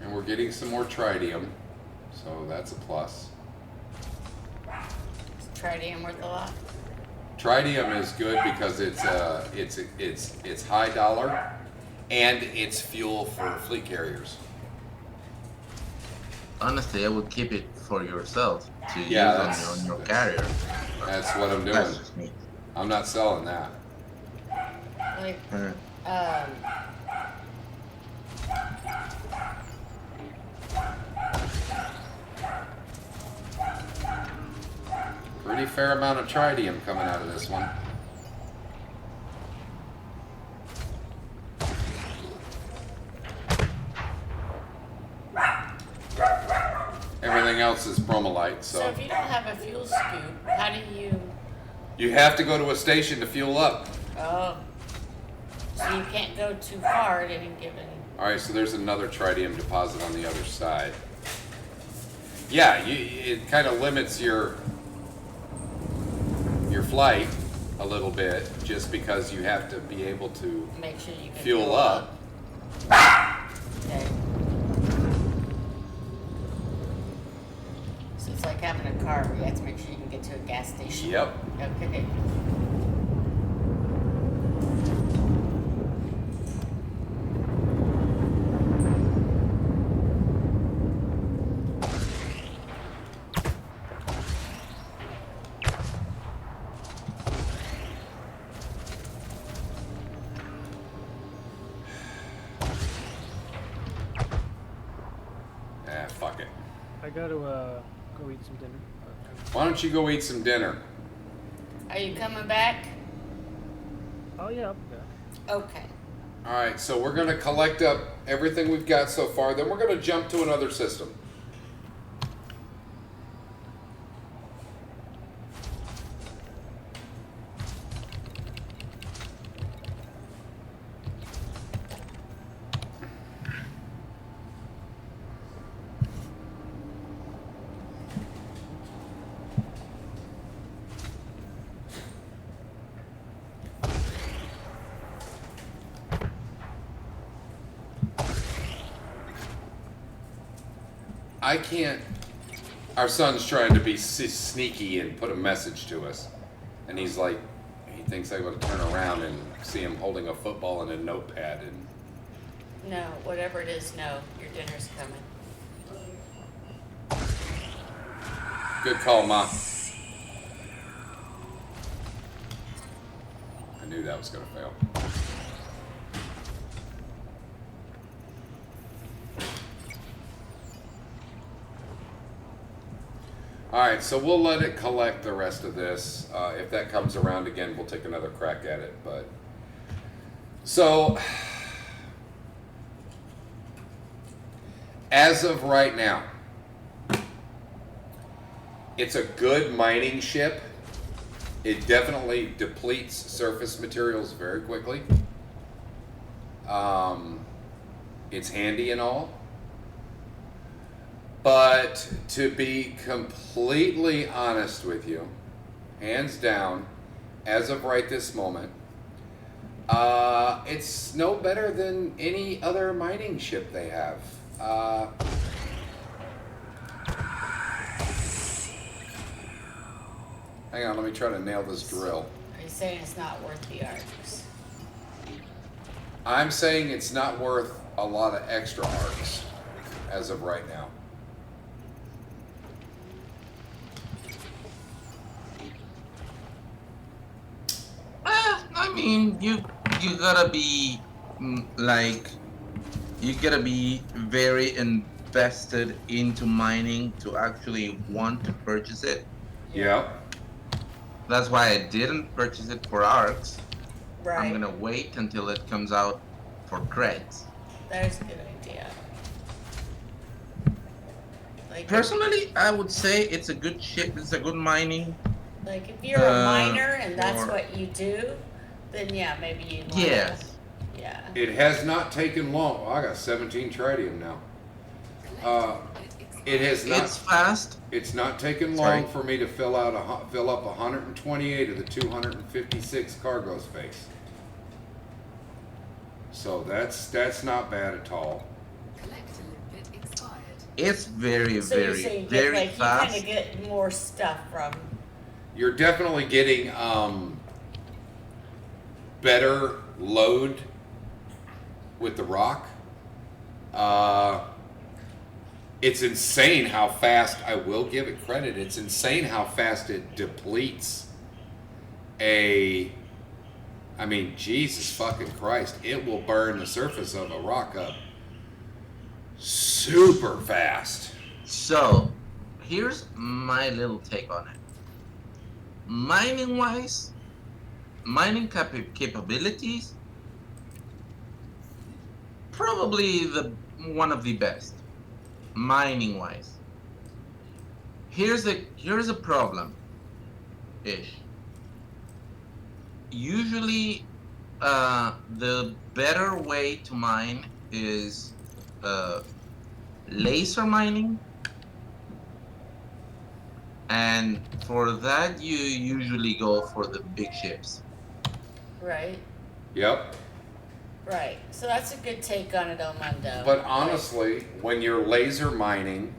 And we're getting some more tritium, so that's a plus. Is tritium worth a lot? Tritium is good because it's high dollar, and it's fuel for fleet carriers. Honestly, I would keep it for yourself to Yeah, use on your carrier. That's what I'm doing. That's just me. I'm not selling that. Like, Uh, Pretty fair amount of tritium coming out of this one. Everything else is bromolite, so so if you don't have a fuel scoop, how do you? you have to go to a station to fuel up. Oh, so you can't go too far at any given. All right, so there's another tritium deposit on the other side. Yeah, it kind of limits your flight a little bit, just because you have to be able to Make sure you can fuel up. Okay. So it's like having a car where you have to make sure you can get to a gas station. Yep. Okay. Fuck it. I gotta go eat some dinner. Why don't you go eat some dinner? Are you coming back? Oh yeah, I'll be back. Okay. All right, so we're gonna collect up everything we've got so far, then we're gonna jump to another system. I can't. Our son's trying to be sneaky and put a message to us, and he's like, he thinks I'm gonna turn around and see him holding a football and a notepad, and No, whatever it is, no. Your dinner's coming. good call, Ma. I knew that was gonna fail. All right, so we'll let it collect the rest of this. If that comes around again, we'll take another crack at it. But so, as of right now, It's a good mining ship. It definitely depletes surface materials very quickly. It's handy and all. But to be completely honest with you, hands down, as of right this moment, it's no better than any other mining ship they have. Hang on, let me try to nail this drill. Are you saying it's not worth the arcs? I'm saying it's not worth a lot of extra arcs as of right now. I mean, you gotta be you gotta be very invested into mining to actually want to purchase it. Yeah. That's why I didn't purchase it for arcs. Right. I'm gonna wait until it comes out for creds. That's a good idea. Like, Personally, I would say it's a good ship. It's a good mining. like if you're a miner and that's or- what you do, then yeah, maybe you. Yes. Yeah. It has not taken long. Oh, I got 17 tritium now. It has not. It's fast. It's not taken long for me to fill up 128 of the 256 cargo space. So that's not bad at all. Collector limpet expired. It's very, So very, you say very like fast. you kind of get more stuff from. You're definitely getting better load with the rock. It's insane how fast, I will give it credit, it's insane how fast it depletes I mean, Jesus fucking Christ, it will burn the surface of a rock up super fast. So, here's my little take on it. Mining-wise, mining capabilities, probably one of the best. Mining-wise, here's a problem. Ish. Usually, the better way to mine is laser mining, and for that you usually go for the big ships. Right. Yep. Right. So that's a good take on it, Elmundo. But honestly, when you're laser mining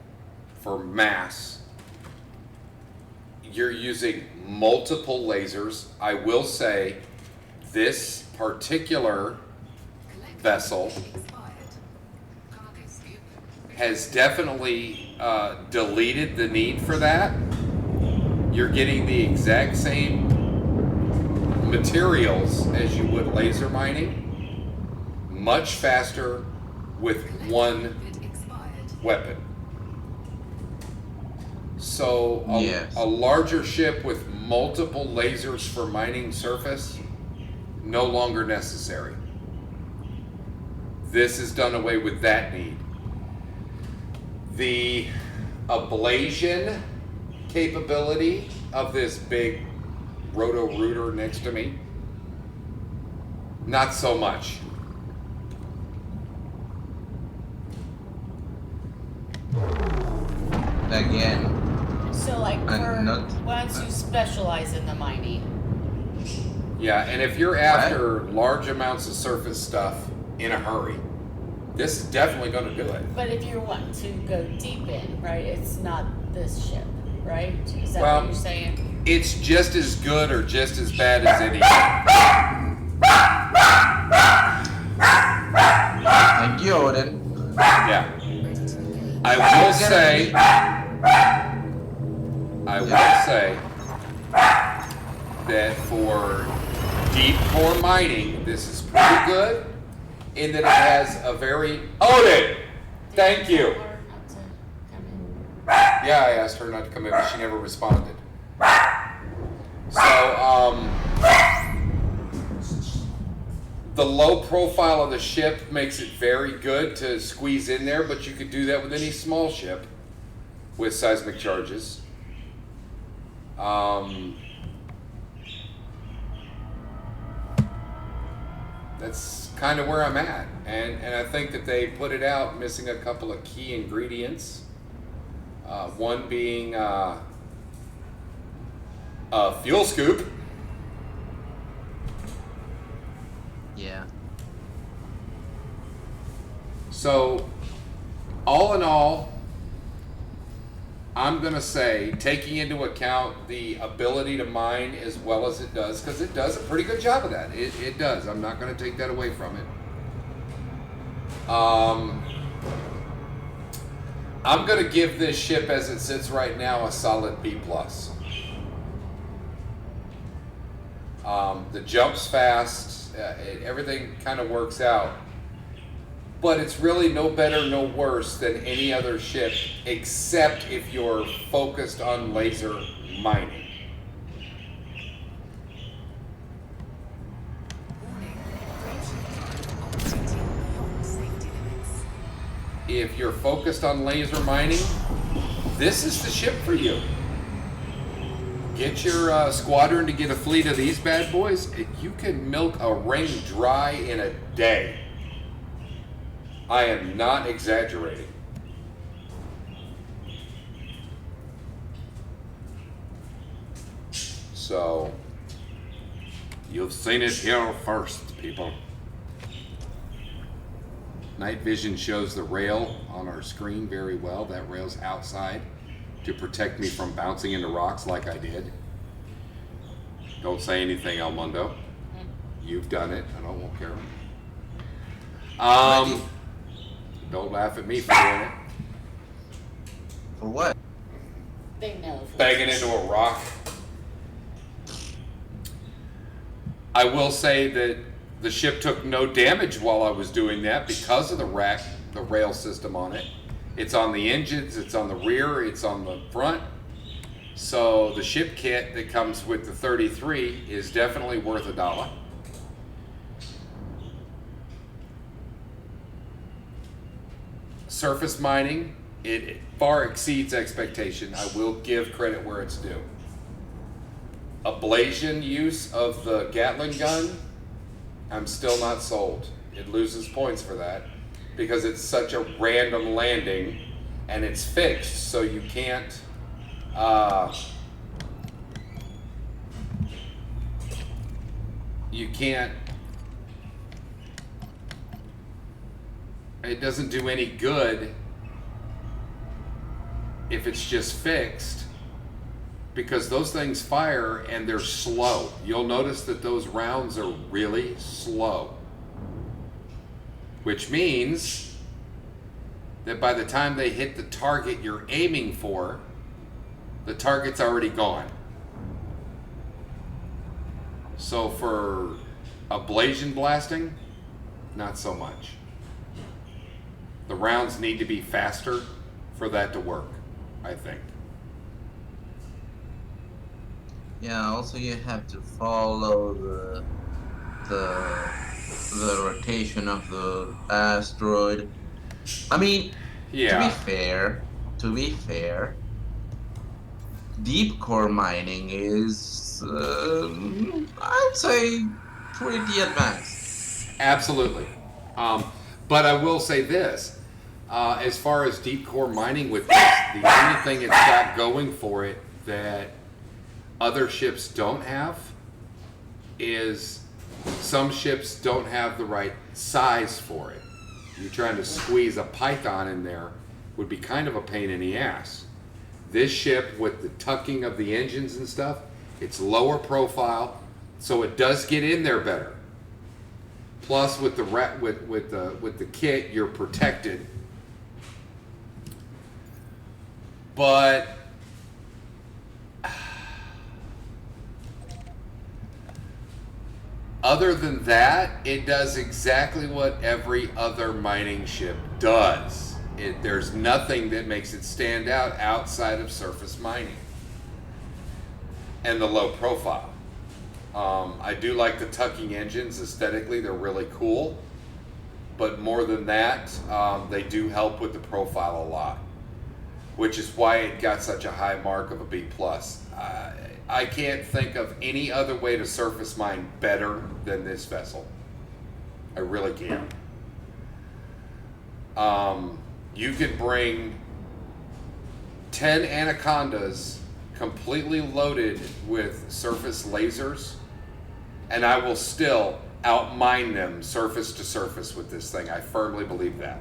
for mass, you're using multiple lasers. I will say this particular Collector vessel expired. Cargo scoop. has definitely deleted the need for that. You're getting the exact same materials as you would laser mining, much faster with one Limpet expired. weapon. So Yes. a larger ship with multiple lasers for mining surface, no longer necessary. This has done away with that need. The ablation capability of this big roto-rooter next to me, not so much. Again, So like for not- once you specialize in the mining. Yeah, and if you're after large amounts of surface stuff in a hurry, this is definitely going to do it. But if you want to go deep in, right, it's not this ship, right? Is that Well, what you're saying? It's just as good or just as bad as any. thank you, Odin. Yeah. I will say that for deep core mining, this is pretty good in that it has a very Odin. Thank you. Or not to come in? Yeah, I asked her not to come in, but she never responded. So, the low profile of the ship makes it very good to squeeze in there, but you could do that with any small ship with seismic charges. That's kind of where I'm at, and I think that they put it out missing a couple of key ingredients. One being a fuel scoop. Yeah. So, all in all, I'm going to say, taking into account the ability to mine as well as it does, because it does a pretty good job of that. It does. I'm not going to take that away from it. I'm going to give this ship as it sits right now a solid B+. The jump's fast. Everything kind of works out. But it's really no better, no worse than any other ship, except if you're focused on laser mining. Warning. Operating beyond safety limits. If you're focused on laser mining, this is the ship for you. Get your squadron to get a fleet of these bad boys, and you can milk a ring dry in a day. I am not exaggerating. So, you've seen it here first, people. Night vision shows the rail on our screen very well. That rail's outside to protect me from bouncing into rocks like I did. Don't say anything, El Mundo. You've done it. I won't care. Don't laugh at me for doing it. For what? They know. Banging into a rock. I will say that the ship took no damage while I was doing that because of the rail system on it. It's on the engines, it's on the rear, it's on the front. So the ship kit that comes with the 33 is definitely worth $1. Surface mining, it far exceeds expectation. I will give credit where it's due. Ablation use of the Gatling gun, I'm still not sold. It loses points for that because it's such a random landing and it's fixed, so you can't it doesn't do any good if it's just fixed, because those things fire and they're slow. You'll notice that those rounds are really slow, which means that by the time they hit the target you're aiming for, the target's already gone. So for ablation blasting, not so much. The rounds need to be faster for that to work, I think. Yeah, also you have to follow the rotation of the asteroid. I mean, Yeah. to be fair, deep core mining is, I'd say, pretty advanced. Absolutely. But I will say this, as far as deep core mining with this, the only thing it's got going for it that other ships don't have is some ships don't have the right size for it. You're trying to squeeze a Python in there would be kind of a pain in the ass. This ship, with the tucking of the engines and stuff, it's lower profile, so it does get in there better. Plus, with the kit, you're protected. But other than that, it does exactly what every other mining ship does. There's nothing that makes it stand out outside of surface mining and the low profile. I do like the tucking engines aesthetically, they're really cool. But more than that, they do help with the profile a lot, which is why it got such a high mark of a B+. I can't think of any other way to surface mine better than this vessel. I really can't. You could bring 10 Anacondas completely loaded with surface lasers, and I will still outmine them surface to surface with this thing. I firmly believe that.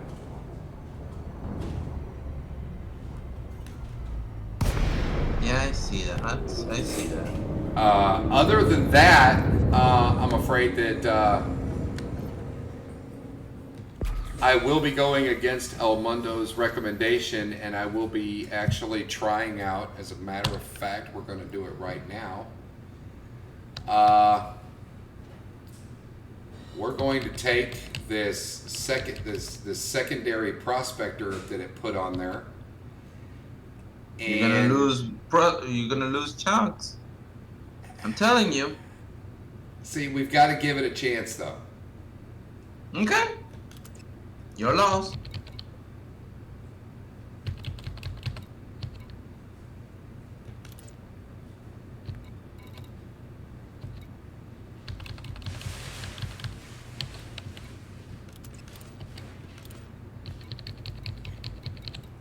Yeah, I see that. I see that. Other than that, I'm afraid that I will be going against El Mundo's recommendation, and I will be actually trying out, as a matter of fact, we're going to do it right now. We're going to take this secondary prospector that it put on there. You're gonna lose chunks. I'm telling you. See, we've got to give it a chance, though. Okay. Your loss.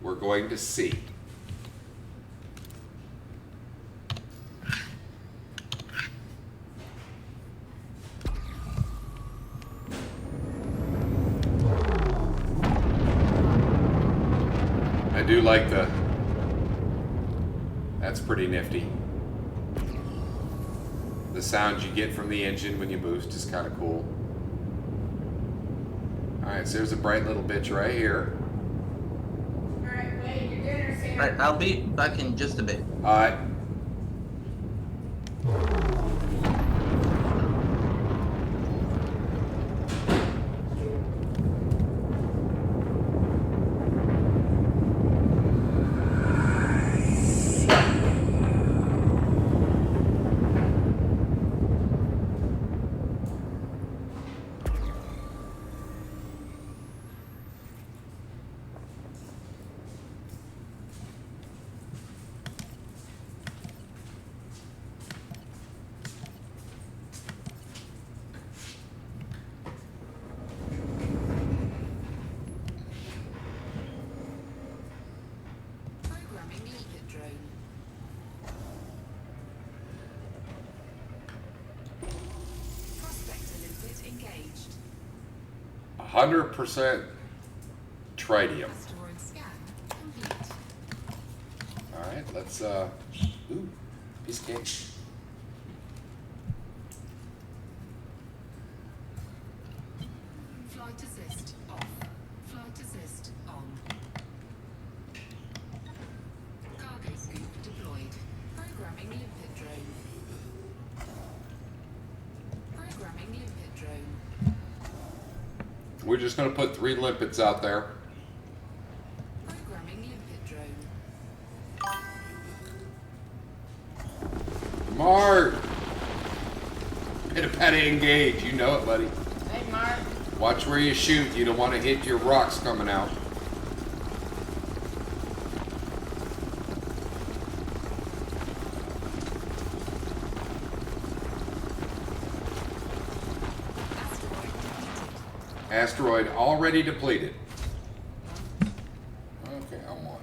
We're going to see. I do like that's pretty nifty. The sound you get from the engine when you boost is kind of cool. Alright, so there's a bright little bitch right here. Alright, wait, your dinner's here. Right, I'll be back in just a bit. Alright. Programming limpet drone. Prospector limpet engaged. 100% tritium. Asteroid scan complete. Alright, let's ooh, piece of cake. Flight assist off. Flight assist on. Cargo scoop deployed. Programming limpet drone. Programming limpet drone. We're just gonna put 3 limpets out there. Programming limpet drone. Mark! Pitter-patter engage, you know it, buddy. Hey, Mark. Watch where you shoot, you don't want to hit your rocks coming out. Asteroid Asteroid depleted. already depleted. Okay, I'm on.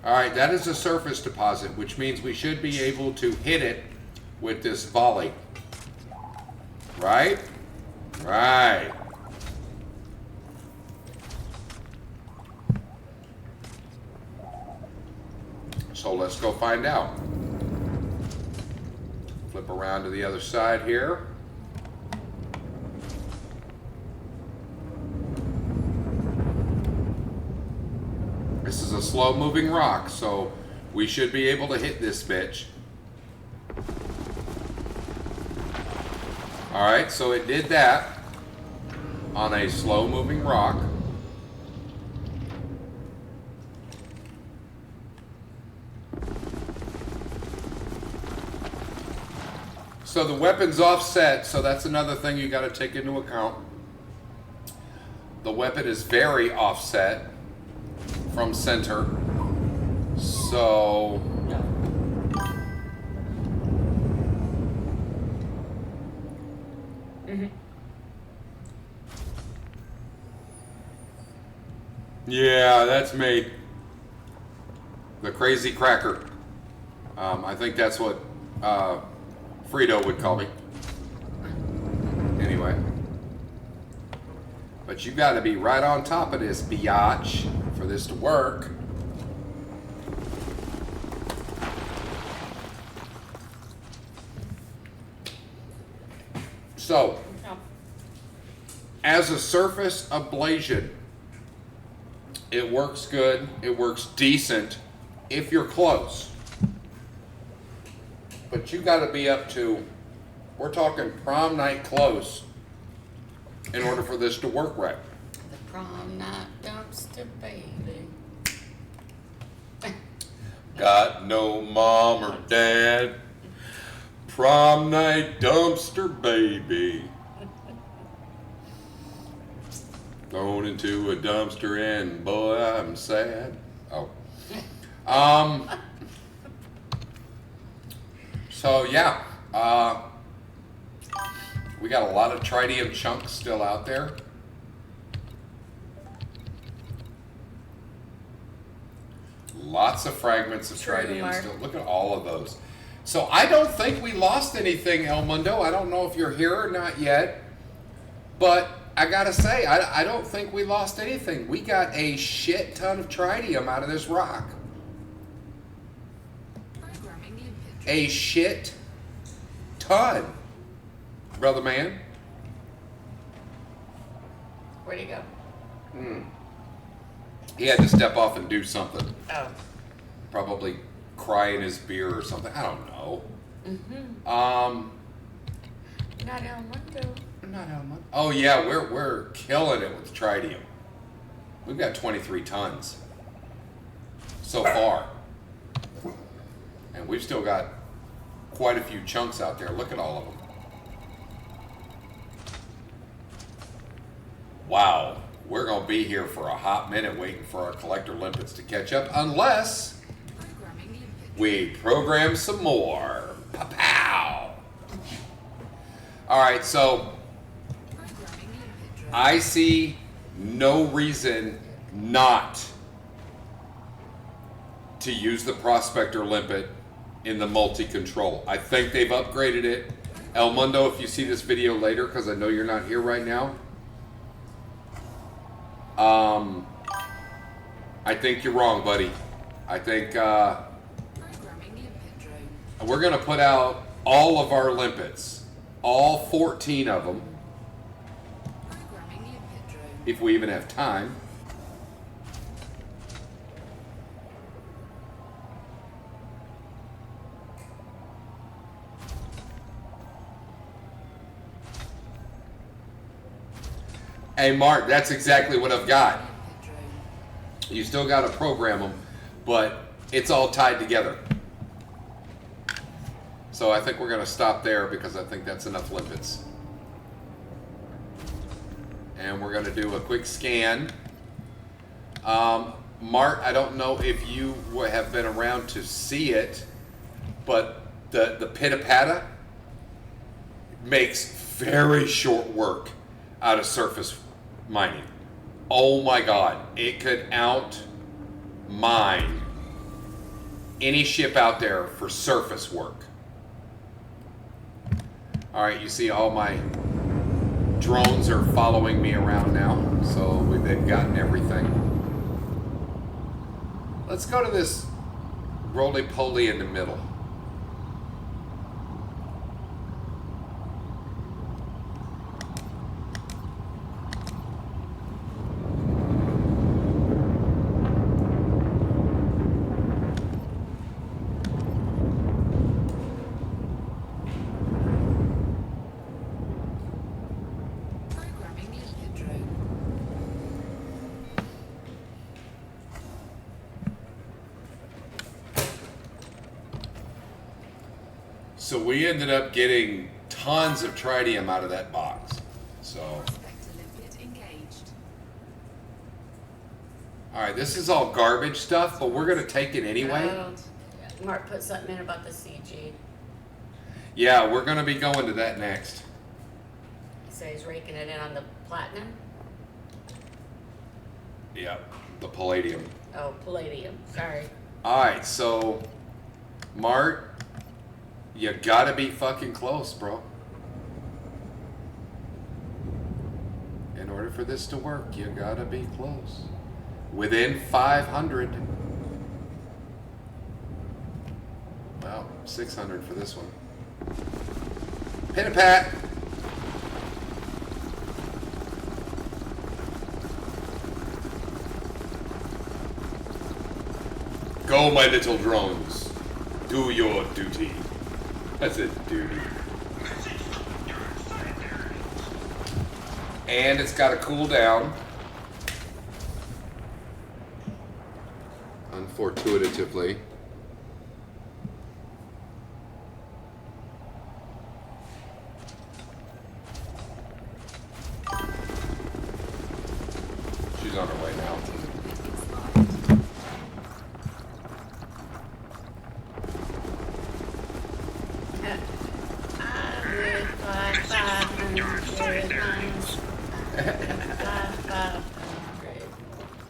Alright, that is a surface deposit, which means we should be able to hit it with this volley. Right? Right. So let's go find out. Flip around to the other side here. This is a slow moving rock, so we should be able to hit this bitch. Alright, so it did that on a slow moving rock. So the weapon's offset, so that's another thing you got to take into account. The weapon is very offset. from center. So No. yeah, that's me. The crazy cracker. I think that's what Frito would call me. Anyway. But you got to be right on top of this, biatch, for this to work. So, No. as a surface ablation, it works good, it works decent if you're close. But you got to be up to, we're talking prom night close in order for this to work right. The prom night dumpster baby. Got no mom or dad, prom night dumpster baby. Thrown into a dumpster and boy, I'm sad. Oh. So yeah, we got a lot of tritium chunks still out there. Lots of fragments of True, tritium Mark. still. Look at all of those. So I don't think we lost anything, El Mundo. I don't know if you're here or not yet, but I gotta say, I don't think we lost anything. We got a shit ton of tritium out of this rock. Programming limpet. A shit ton, brother man. Where'd he go? He had to step off and do something. Oh. Probably cry in his beer or something. I don't know. Not El Mundo. Not how much. Oh yeah, we're killing it with tritium. We've got 23 tons so far, and we've still got quite a few chunks out there. Look at all of them. Wow, we're gonna be here for a hot minute waiting for our collector limpets to catch up, unless Programming limpet. we program some more. Pow! All right, so Programming limpet drone. I see no reason not to use the Prospector Limpet in the multi-control. I think they've upgraded it. El Mundo, if you see this video later, because I know you're not here right now, I think you're wrong, buddy. I think Programming limpet drone. we're going to put out all of our limpets, all 14 of them, Programming limpet drone. if we even have time. Hey, Mark, that's exactly what I've got. Limpet drone. You still got to program them, but it's all tied together. So I think we're going to stop there because I think that's enough limpets. And we're going to do a quick scan. Mark, I don't know if you have been around to see it, but the Pita-Pata makes very short work out of surface mining. Oh my God, it could out mine any ship out there for surface work. All right, you see all my drones are following me around now, so they've gotten everything. Let's go to this roly-poly in the middle. Programming limpet drone. So we ended up getting tons of tritium out of that box. So Prospector limpet engaged. All right, this is all garbage stuff, but we're gonna take it anyway. Mark put something in about the CG. Yeah, we're gonna be going to that next. He said he's raking it in on the platinum. Yep, the palladium. Oh, palladium. Sorry. All right, so Mart, you gotta be fucking close, bro. In order for this to work, you gotta be close. Within 500. Well, 600 for this one. Pin a pat. Go, my little drones. Do your duty. That's it, duty. And it's got to cool down. Unfortuitatively. She's on her way now.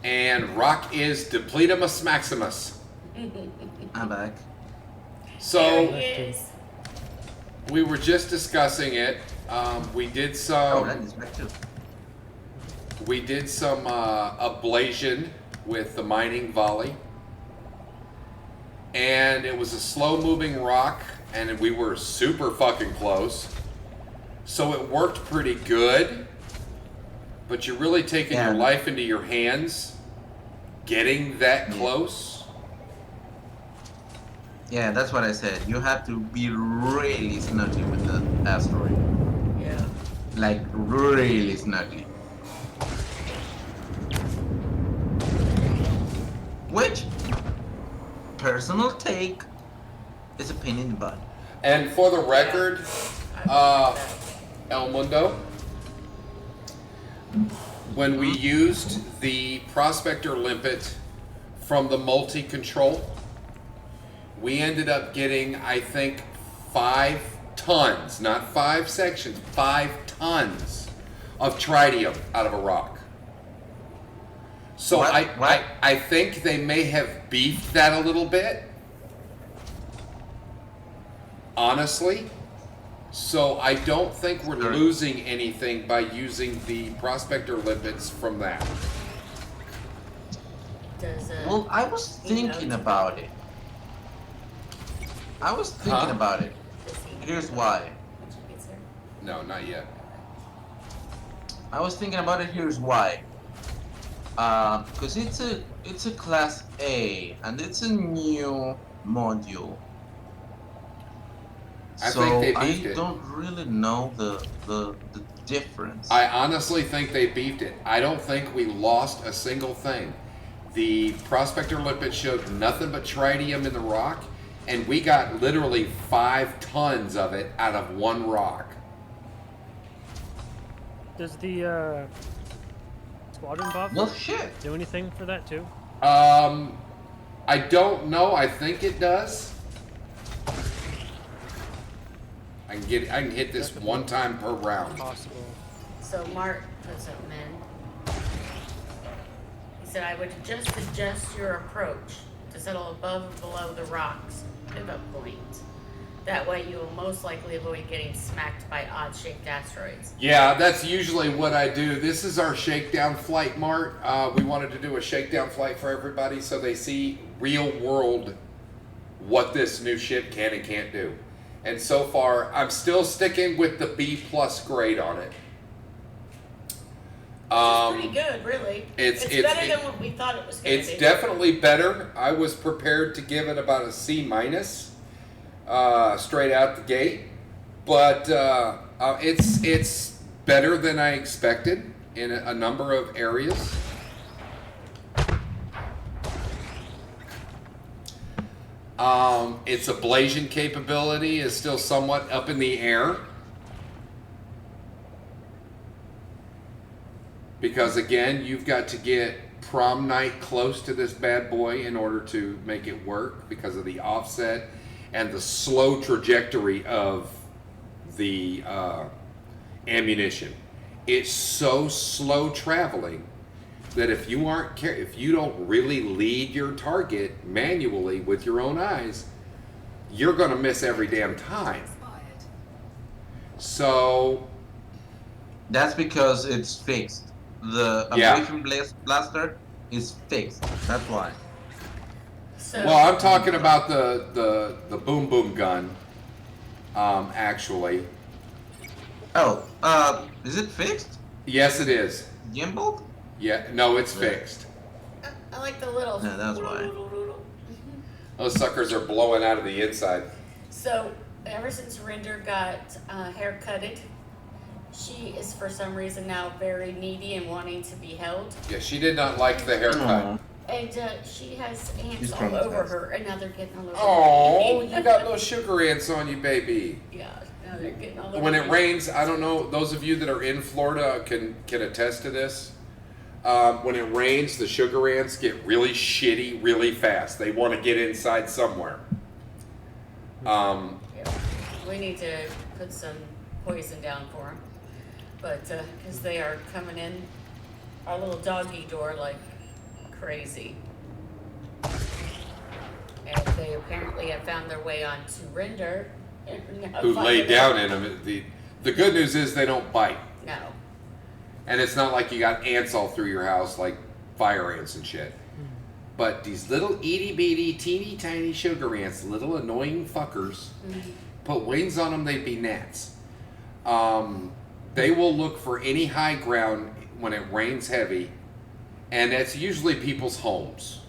And Rock is Depletumus Maximus. I'm back. So There he is. we were just discussing it. We did Oh, some. that is back too. We did some ablation with the mining volley. And it was a slow moving rock, and we were super fucking close. So it worked pretty good. But you're really taking Yeah. your life into your hands getting that Yeah. close. Yeah, that's what I said. You have to be really snuggly with the asteroid. Yeah. Like, really snuggly. Which, personal take, is a pain in the butt. And for the record, El Mundo, when we used the Prospector Limpet from the multi-control, we ended up getting, I think, 5 tons, not 5 sections, 5 tons of tritium out of a rock. So What? I think they may have beefed that a little bit. Honestly. So I don't think we're Sure. losing anything by using the Prospector Limpets from that. Does Well, I was thinking about it. Huh? About it. Here's why. No, not yet. I was thinking about it. Here's why. Because it's a class A and it's a new module. I So think they I beefed it. don't really know the difference. I honestly think they beefed it. I don't think we lost a single thing. The Prospector Limpet showed nothing but tritium in the rock, and we got literally 5 tons of it out of one rock. Does the squadron buff Well, shit. do anything for that too? I don't know. I think it does. I can hit this one time per round. Possible. So Mark put something in. He said, I would just adjust your approach to settle above and below the rocks pivot point. That way you will most likely avoid getting smacked by odd-shaped asteroids. Yeah, that's usually what I do. This is our shakedown flight, Mart. We wanted to do a shakedown flight for everybody so they see real world what this new ship can and can't do. And so far, I'm still sticking with the B+ grade on it. It's pretty good, really. it's- better than what we thought it was going to be. It's definitely better. I was prepared to give it about a C- straight out the gate, but it's better than I expected in a number of areas. Its ablation capability is still somewhat up in the air. Because again, you've got to get prom night close to this bad boy in order to make it work because of the offset and the slow trajectory of the ammunition. It's so slow traveling that if you don't really lead your target manually with your own eyes, you're going to miss every damn time. Expired. So That's because it's fixed. The Yeah. abrasion blaster is fixed. That's why. So, well, I'm talking about the boom boom gun. Actually, Oh, is it fixed? yes, it is. Gimbal? Yeah, no, it's fixed. I like the little. Yeah, that's why. Those suckers are blowing out of the inside. So, ever since Rinder got hair cutted, she is for some reason now very needy and wanting to be held. Yeah, she did not like the haircut. Aw. And she has ants She's all over traumatized. her, and now they're getting all over Oh, me. you got little sugar ants on you, baby. Yeah, now they're getting all over When it me. rains, I don't know. Those of you that are in Florida can attest to this. When it rains, the sugar ants get really shitty really fast. They want to get inside somewhere. Yeah, we need to put some poison down for them. But, because they are coming in our little doggy door like crazy. And they apparently have found their way onto Rinder. and now Who find lay it down out. in them? The good news is they don't bite, No. and it's not like you got ants all through your house like fire ants and shit. But these little itty bitty, teeny tiny sugar ants, little annoying fuckers, put wings on them, they'd be gnats. They will look for any high ground when it rains heavy, and that's usually people's homes.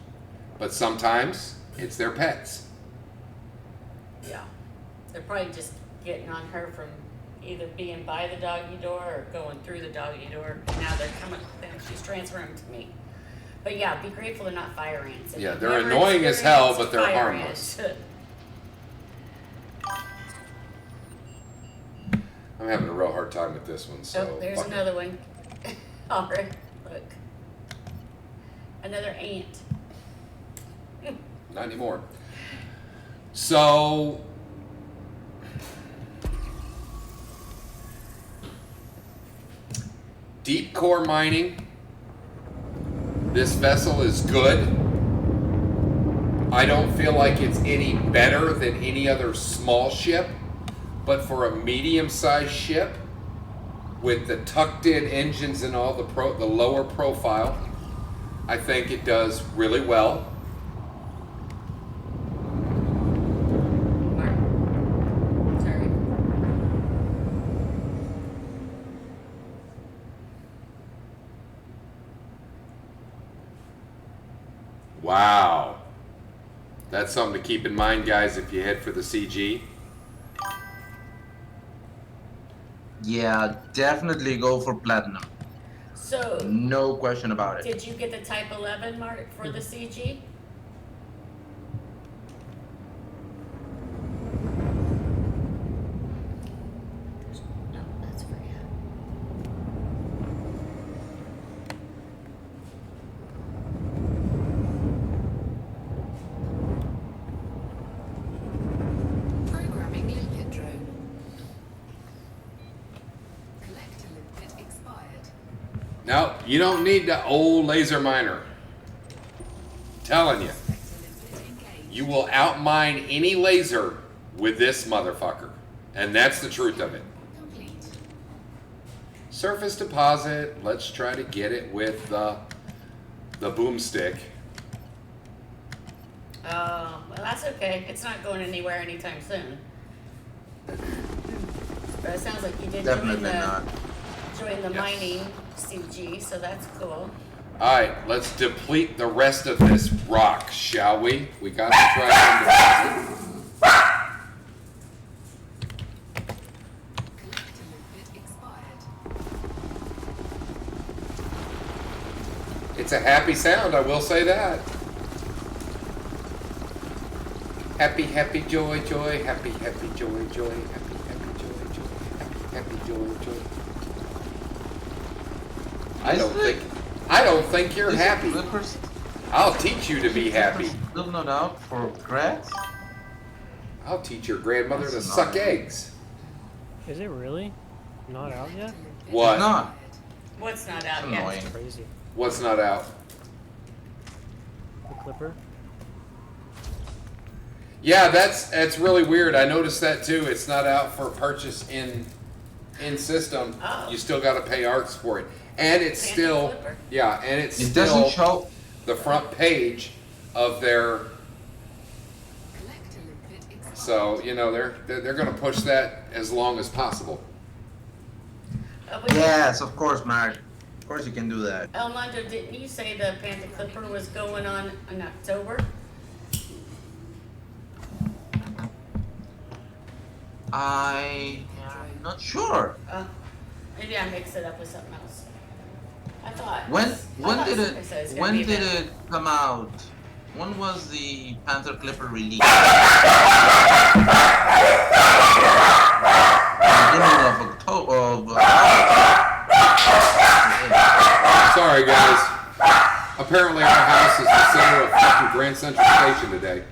But sometimes it's their pets. Yeah. They're probably just getting on her from either being by the doggy door or going through the doggy door. Now they're coming, then she's transferring them to me. But yeah, be grateful they're not fire ants. If Yeah, you've they're never annoying as hell, experienced but they're fire harmless. ants, I'm having a real hard time with this one, so. oh, there's fuck it. another one. All right, look. Another ant. Not anymore. So, deep core mining. This vessel is good. I don't feel like it's any better than any other small ship, but for a medium-sized ship with the tucked-in engines and all the lower profile, I think it does really well. Mark. Sorry. Wow. That's something to keep in mind, guys, if you head for the CG. Yeah, definitely go for platinum. So, No question about it. did you get the Type 11, Mark, for the CG? No, that's for you. Programming limpet drone. Collector limpet expired. No, you don't need the old laser miner. Telling you. Collector limpet engaged. You will outmine any laser with this motherfucker. And that's the truth of it. Complete. Surface deposit. Let's try to get it with the boomstick. Well, that's okay. It's not going anywhere anytime soon. But it sounds like you did Definitely not. join the Yes. mining CG, so that's cool. Alright, let's deplete the rest of this rock, shall we? We got to try some deposit. Collector limpet expired. It's a happy sound, I will say that. Happy, happy, joy, joy, happy, happy, joy, joy, happy, happy, joy, joy, happy, happy, joy, joy. I don't think I don't think you're This happy. Clippers I'll teach you to be happy. still not out for grats? I'll teach your grandmother to That's suck not- eggs. Is it really? Not out yet? What? Not. What's not out It's yet? annoying. Crazy. What's not out? The Clipper? Yeah, that's really weird. I noticed that too. It's not out for purchase in system. Oh. You still got to pay ARX for it, and it's Panda still Clipper? yeah, and it's It still doesn't show. the front page of their. Collect a limpet expired. So you know they're going to push that as long as possible. But Yes, of course, Mark. Of course you can do that. Elmondo, didn't you say the Panda Clipper was going on in October? I'm not sure. Maybe I mixed it up with something else. I thought. When did somebody said it's it gonna when be did available. it come out? When was the Panther Clipper released? Beginning of October. Sorry guys. Apparently our house is the center of fucking Grand Central Station today.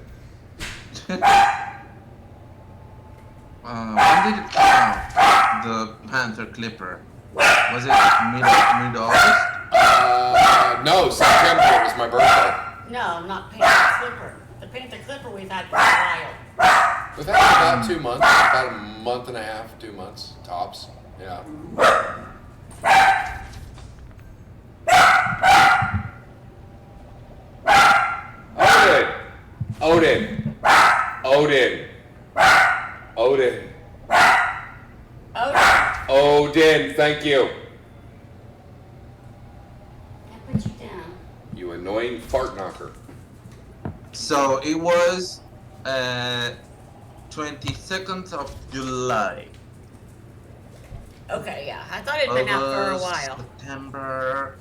When did it come out? The Panther Clipper. Was it mid August? No, September. It was my birthday. No, not Panther Clipper. The Panther Clipper we've had for a while. We've had it about 2 months, about a month and a half, 2 months tops. Yeah. Odin. Oh, Odin, thank you. I put you down. You annoying fart knocker. So it was 22nd of July. Okay, yeah. I thought it'd been out for a August, while. September,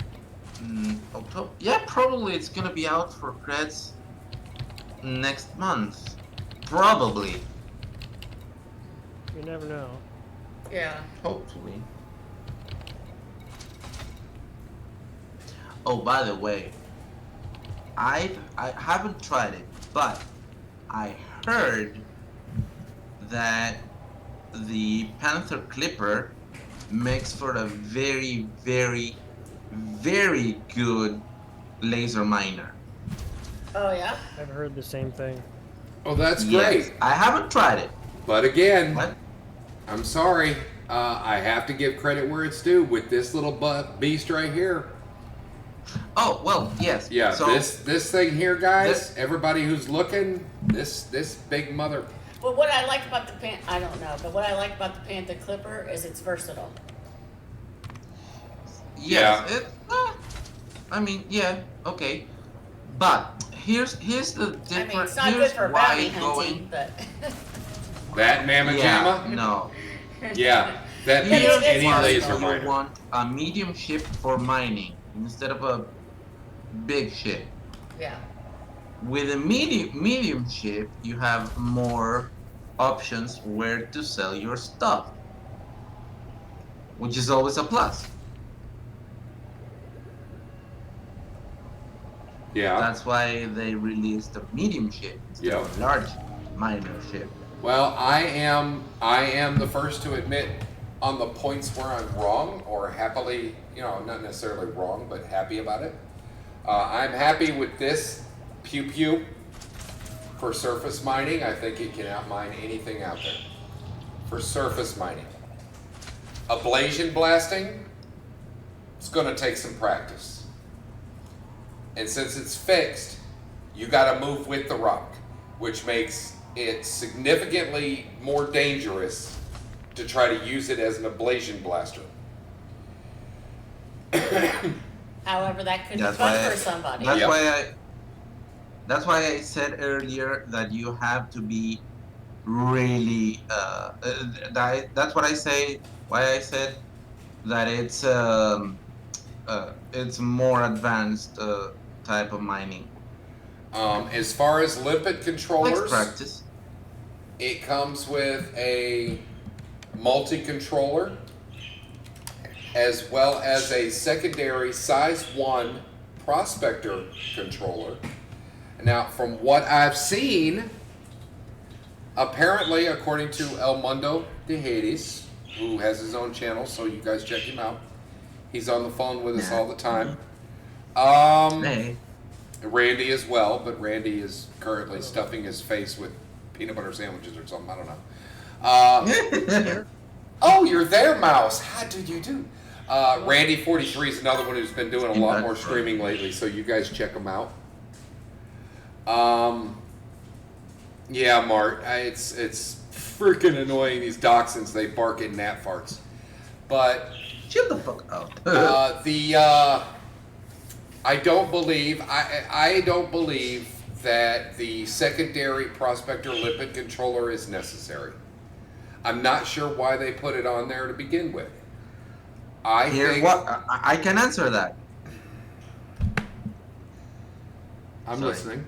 October. Yeah, probably it's gonna be out for creds next month. Probably. You never know. Yeah. Hopefully. Oh, by the way, I haven't tried it, but I heard that the Panther Clipper makes for a very, very, very good laser miner. Oh, yeah? I've heard the same thing. Oh, that's Yes, great. I haven't tried it. But again, What? I'm sorry. I have to give credit where it's due with this little beast right here. Oh, well, yes. Yeah, So, this thing here, guys. Everybody who's looking, this big mother. But what I like about the I don't know, but what I like about the Panther Clipper is it's versatile. yes, it, I mean, yeah, okay. But here's the difference. I mean, it's not here's good for why bounty going. hunting, but That mamma Yeah, jamma? no. Yeah, that Yeah, beats it's any fine. laser You miner. want a medium ship for mining instead of a big ship. yeah. With a medium ship, you have more options where to sell your stuff, which is always a plus. Yeah. That's why they released a medium ship instead of a large minor ship. Well, I am the first to admit on the points where I'm wrong, or happily, not necessarily wrong, but happy about it. I'm happy with this pew pew for surface mining. I think it can outmine anything out there for surface mining. Ablation blasting, it's going to take some practice. And since it's fixed, you got to move with the rock, which makes it significantly more dangerous to try to use it as an ablation blaster. However, that could be That's fun why for somebody. That's Yep. That's why I said earlier that you have to be really. That's what I say. Why I said that it's more advanced type of mining. As far as limpet Takes controllers, practice. it comes with a multi-controller, as well as a secondary size 1 prospector controller. Now, from what I've seen, apparently, according to El Mundo de Hades, who has his own channel, so you guys check him out. He's on the phone with us all the time. Hey. Randy as well, but Randy is currently stuffing his face with peanut butter sandwiches or something. I don't know. Oh, you're there, Mouse. How did you do? Randy43 is another one who's been doing a lot more streaming lately, so you guys check him out. Yeah, Mart, it's freaking annoying, these dachshunds. They bark at gnat farts. But Shut the fuck up. I don't believe that the secondary prospector limpet controller is necessary. I'm not sure why they put it on there to begin with. I can answer that. I'm Sorry. listening.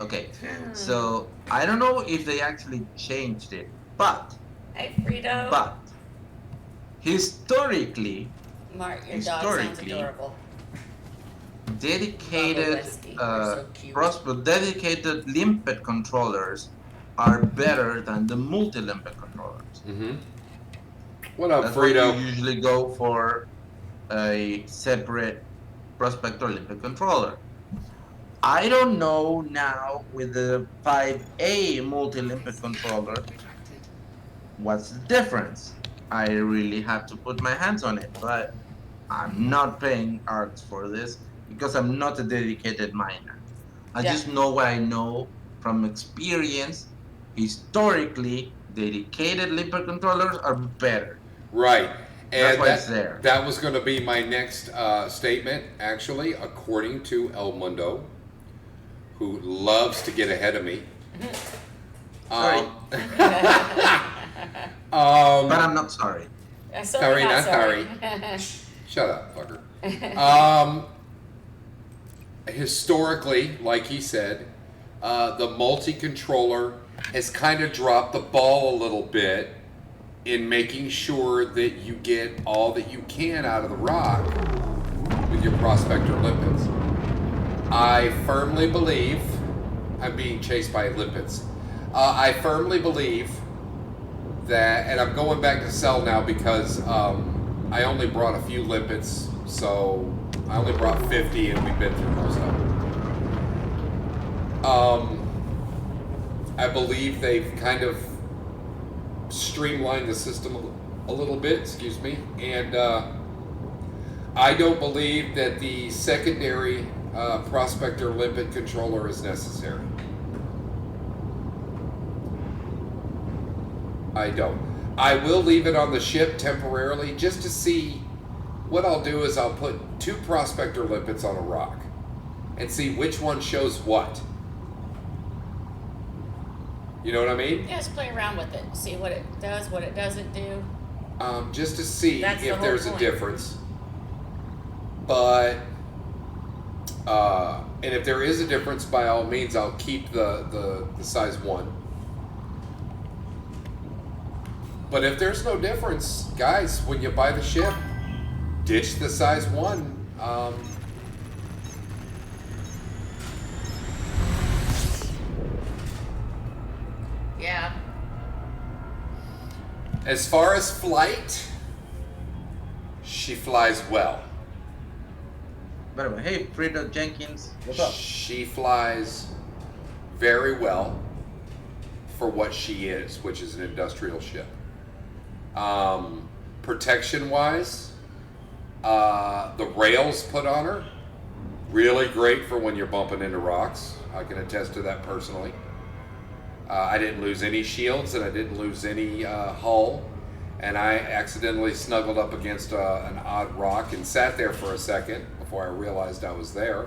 Okay, so I don't know if they actually changed it, but Hey, Frito. historically, Mark, your dog sounds historically, adorable. dedicated Bubba Westy, you're so cute. dedicated limpet controllers are better than the multi-limpet controllers. Mm-hmm. What up, That's why Frito? you usually go for a separate prospector limpet controller. I don't know now with the 5A multi-limpet controller what's the difference. I really have to put my hands on it, but I'm not paying arts for this because I'm not a dedicated miner. I Yeah. just know what I know from experience. Historically, dedicated limpet controllers are better. Right. That's And why it's there. that was going to be my next statement, actually, according to El Mundo, who loves to get ahead of me. Sorry. But I'm not sorry. So Sorry, we're not sorry. Shut up, fucker. Historically, like he said, the multi-controller has kind of dropped the ball a little bit in making sure that you get all that you can out of the rock with your prospector limpets. I firmly believe I'm being chased by limpets. I firmly believe that, and I'm going back to sell now because I only brought a few limpets, so I only brought 50 and we've been through most of them. I believe they've kind of streamlined the system a little bit, excuse me, and I don't believe that the secondary prospector limpet controller is necessary. I don't. I will leave it on the ship temporarily just to see. What I'll do is I'll put 2 prospector limpets on a rock and see which one shows what. You know what I mean? Yeah, just play around with it. See what it does, what it doesn't do. Just to see That's the if whole there's a point. difference. But and if there is a difference, by all means, I'll keep the size 1. But if there's no difference, guys, when you buy the ship, ditch the size 1. Yeah. As far as flight, she flies well. By the way, hey, Frida Jenkins, what's up? She flies very well for what she is, which is an industrial ship. Protection-wise, the rails put on her, really great for when you're bumping into rocks. I can attest to that personally. I didn't lose any shields and I didn't lose any hull. And I accidentally snuggled up against an odd rock and sat there for a second before I realized I was there.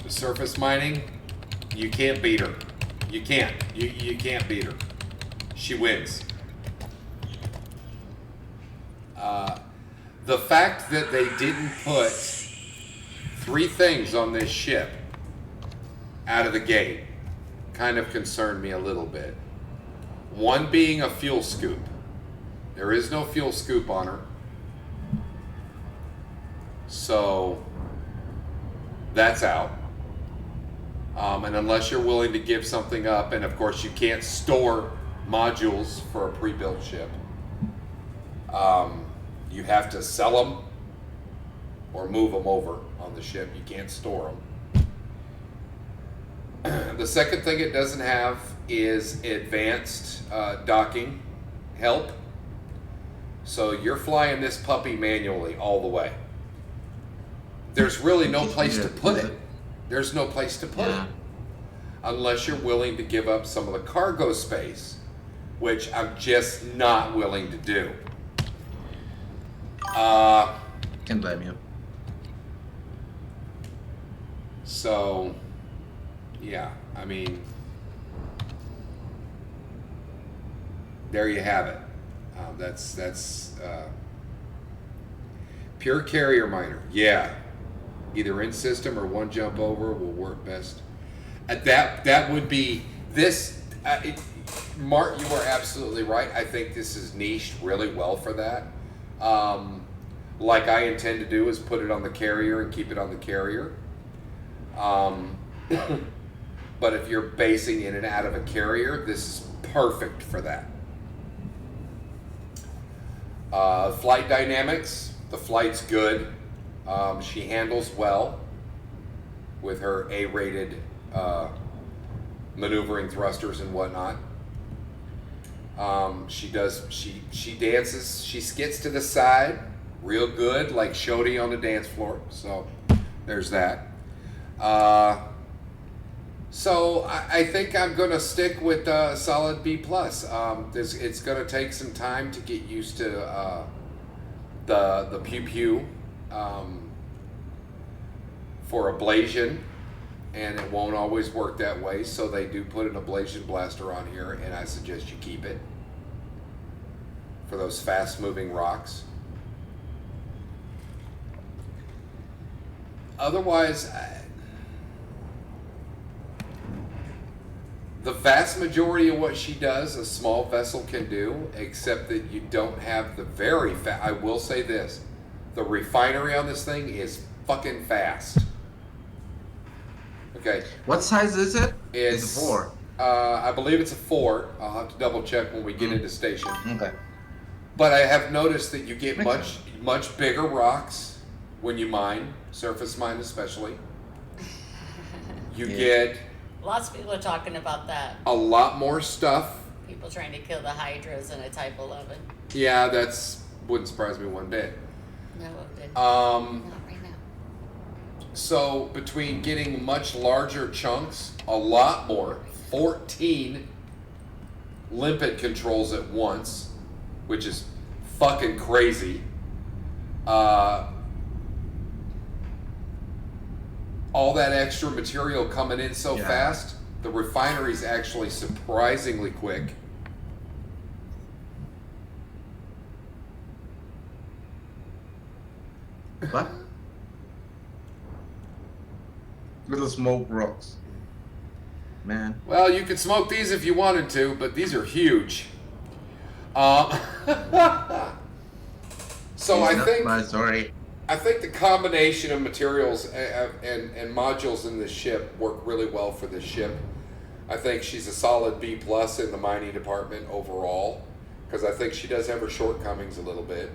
Surface mining, you can't beat her. You can't. You can't beat her. She wins. The fact that they didn't put 3 things on this ship out of the gate kind of concerned me a little bit. One being a fuel scoop. There is no fuel scoop on her. So that's out. And unless you're willing to give something up, and of course you can't store modules for a pre-built ship, you have to sell them or move them over on the ship. You can't store them. The second thing it doesn't have is advanced docking help. So you're flying this puppy manually all the way. There's really no place to put it. There's no place to put it unless you're willing to give up some of the cargo space, which I'm just not willing to do. Can't blame you. So, yeah, I mean, there you have it. That's pure carrier miner. Yeah, either in system or one jump over will work best. That would be this. Mark, you are absolutely right. I think this is niched really well for that. Like I intend to do is put it on the carrier and keep it on the carrier. But if you're basing in and out of a carrier, this is perfect for that. Flight dynamics, the flight's good. She handles well with her A-rated maneuvering thrusters and whatnot. She dances, she skits to the side real good, like Shodi on the dance floor. So there's that. So I think I'm gonna stick with solid B plus. It's gonna take some time to get used to the pew pew for ablation, and it won't always work that way. So they do put an ablation blaster on here, and I suggest you keep it for those fast moving rocks. Otherwise, the vast majority of what she does, a small vessel can do, except that you don't have the very fast. I will say this, the refinery on this thing is fucking fast. Okay. What size is it? It's a 4. I believe it's a 4. I'll have to double check when we get into station. Okay. But I have noticed that you get Makes much bigger rocks when you mine, surface mine especially. You get Lots of people are talking about that. a lot more stuff. People trying to kill the hydras in a Type 11. Yeah, wouldn't surprise me one bit. No, it didn't. Um, Not right now. so between getting much larger chunks, a lot more, 14 limpet controls at once, which is fucking crazy. All that extra material coming in so Yeah. fast, the refinery's actually surprisingly quick. What? Little smoke rocks. Man. Well, you could smoke these if you wanted to, but these are huge. So It's I not think my story. I think the combination of materials and modules in this ship work really well for this ship. I think she's a solid B plus in the mining department overall, because I think she does have her shortcomings a little bit.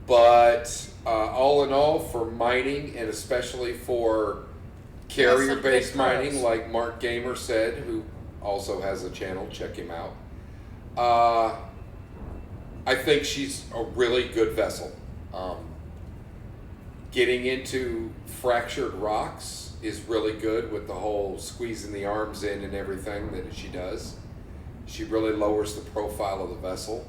But all in all, for mining, and especially for carrier-based Some good mining, pros. like Mark Gamer said, who also has a channel, check him out. I think she's a really good vessel. Getting into fractured rocks is really good with the whole squeezing the arms in and everything that she does. She really lowers the profile of the vessel,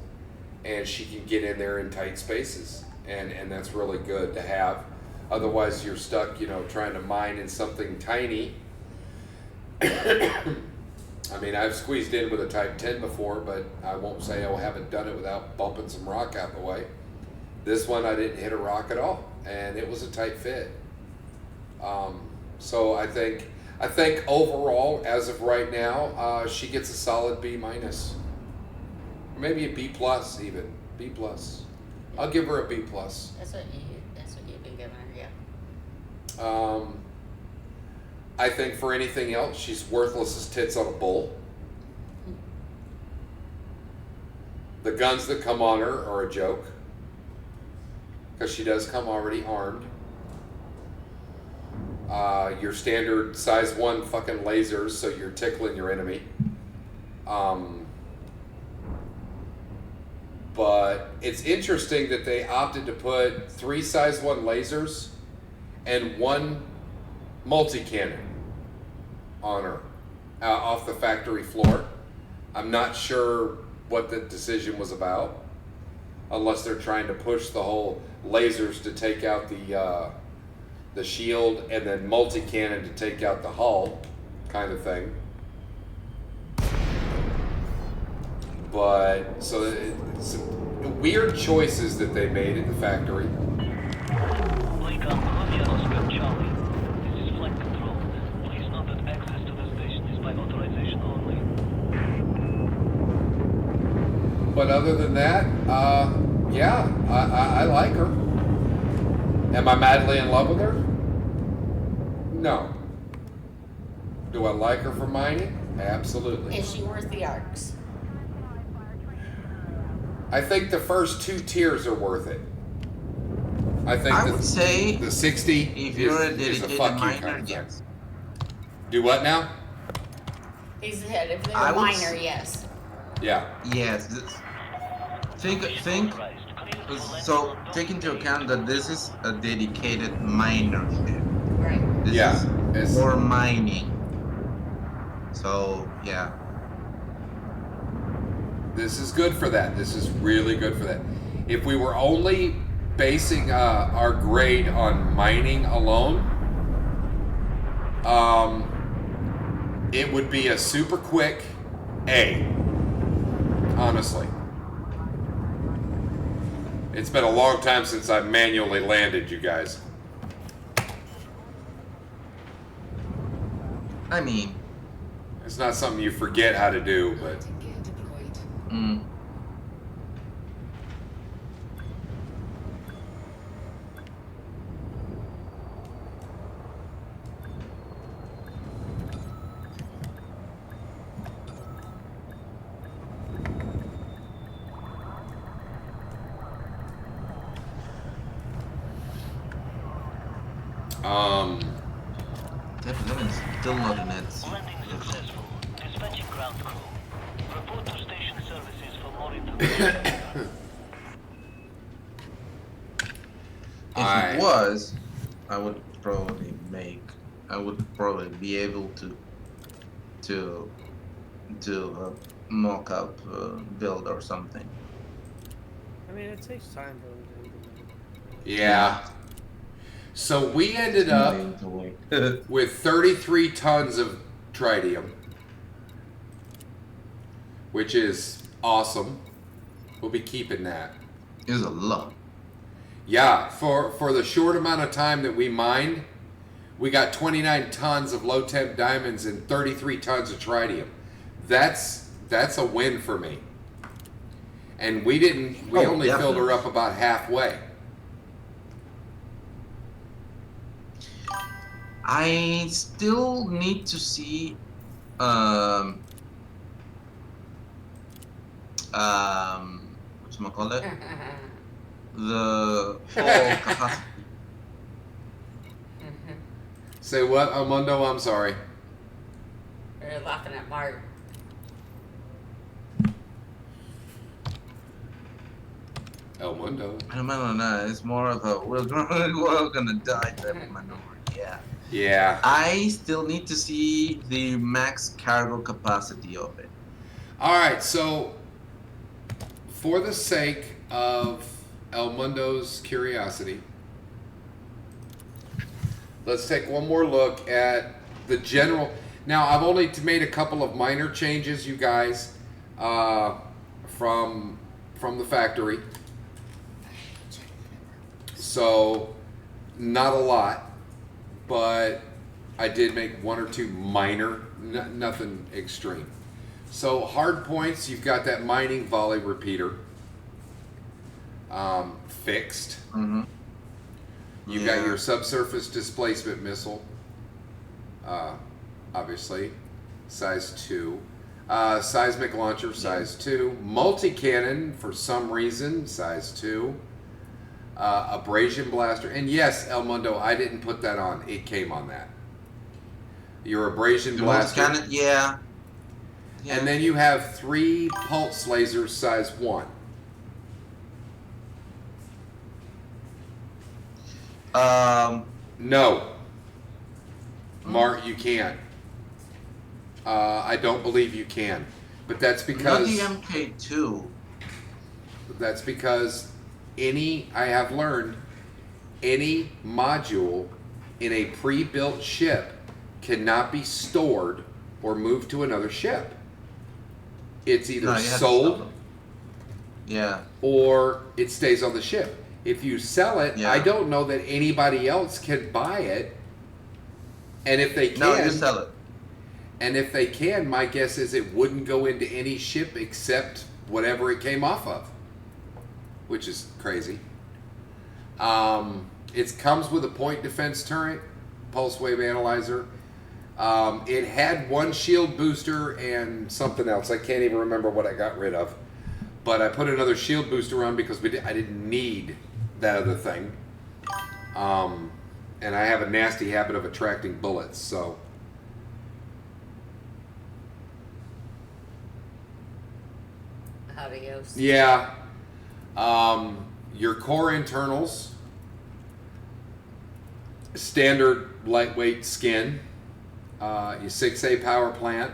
and she can get in there in tight spaces, and that's really good to have. Otherwise, you're stuck, trying to mine in something tiny. I mean, I've squeezed in with a Type 10 before, but I won't say I haven't done it without bumping some rock out the way. This one, I didn't hit a rock at all, and it was a tight fit. So I think overall, as of right now, she gets a solid B minus, maybe a B plus even. B plus. I'll give her a B plus. That's what you've been giving her, yeah. I think for anything else, she's worthless as tits on a bull. The guns that come on her are a joke, because she does come already armed. Your standard size 1 fucking lasers, so you're tickling your enemy. But it's interesting that they opted to put 3 size 1 lasers and 1 multi-cannon on her off the factory floor. I'm not sure what the decision was about, unless they're trying to push the whole lasers to take out the shield and then multi-cannon to take out the hull kind of thing. But so it's weird choices that they made at the factory. Wake up, Romeo Oscar Charlie. This is flight control. Please note that access to the station is by authorization only. But other than that, yeah, I like her. Am I madly in love with her? No. Do I like her for mining? Absolutely. Is she worth the arcs? I think the first 2 tiers are worth it. I think I would say the 60 if you're a is a dedicated fuck you miner, kind of thing. yes. Do what now? He's ahead. If they're I a would minor, s- yes. Yeah. Yes. Think. So take into account that this is a dedicated miner ship. Right. This Yeah, is it's- for mining. So yeah. This is good for that. This is really good for that. If we were only basing our grade on mining alone, it would be a super quick A. Honestly. It's been a long time since I manually landed, you guys. I mean, It's not something you forget how to do, but Gear deployed. mm, Step 11 is still not in it. Landing successful. Dispatching ground crew. Report to station services for more information. If I- it was, I would probably be able to do a mock-up build or something. I mean, it takes time for them to implement. yeah. So we ended up To wait. with 33 tons of tritium, which is awesome. We'll be keeping that. Is a lot. Yeah, for the short amount of time that we mined, we got 29 tons of low temp diamonds and 33 tons of tritium. That's a win for me. And we Oh, only filled her definitely. up about halfway. I still need to see whatchamacallit? The whole capacity. Say what, Armando? I'm sorry. You're laughing at Mark. El Mundo. No, it's more of a we're gonna die type of maneuver. Yeah. Yeah. I still need to see the max cargo capacity of it. All right, so for the sake of El Mundo's curiosity, let's take one more look at the general. Now, I've only made a couple of minor changes, you guys, from the factory. So, not a lot, but I did make one or two minor, nothing extreme. So hard points, you've got that mining volley repeater fixed. Mm-hmm. You've got your subsurface displacement missile, obviously, size 2. Seismic launcher, size 2. Multi-cannon, for some reason, size 2. Abrasion blaster. And yes, El Mundo, I didn't put that on. It came on that. Your abrasion blaster. Yeah. And then you have 3 pulse lasers, size 1. No. Mark, you can't. I don't believe you can. But that's because... Not the MK2. That's because I have learned, any module in a pre-built ship cannot be stored or moved to another ship. It's either No, you have to sell sold them. Yeah. or it stays on the ship. If you sell it, Yeah. I don't know that anybody else can buy it. And if they can, No, you sell it. and if they can, my guess is it wouldn't go into any ship except whatever it came off of, which is crazy. It comes with a point defense turret, pulse wave analyzer. It had one shield booster and something else. I can't even remember what I got rid of. But I put another shield booster on because I didn't need that other thing. And I have a nasty habit of attracting bullets, so... Adios. Yeah. Your core internals, standard lightweight skin, your 6A power plant,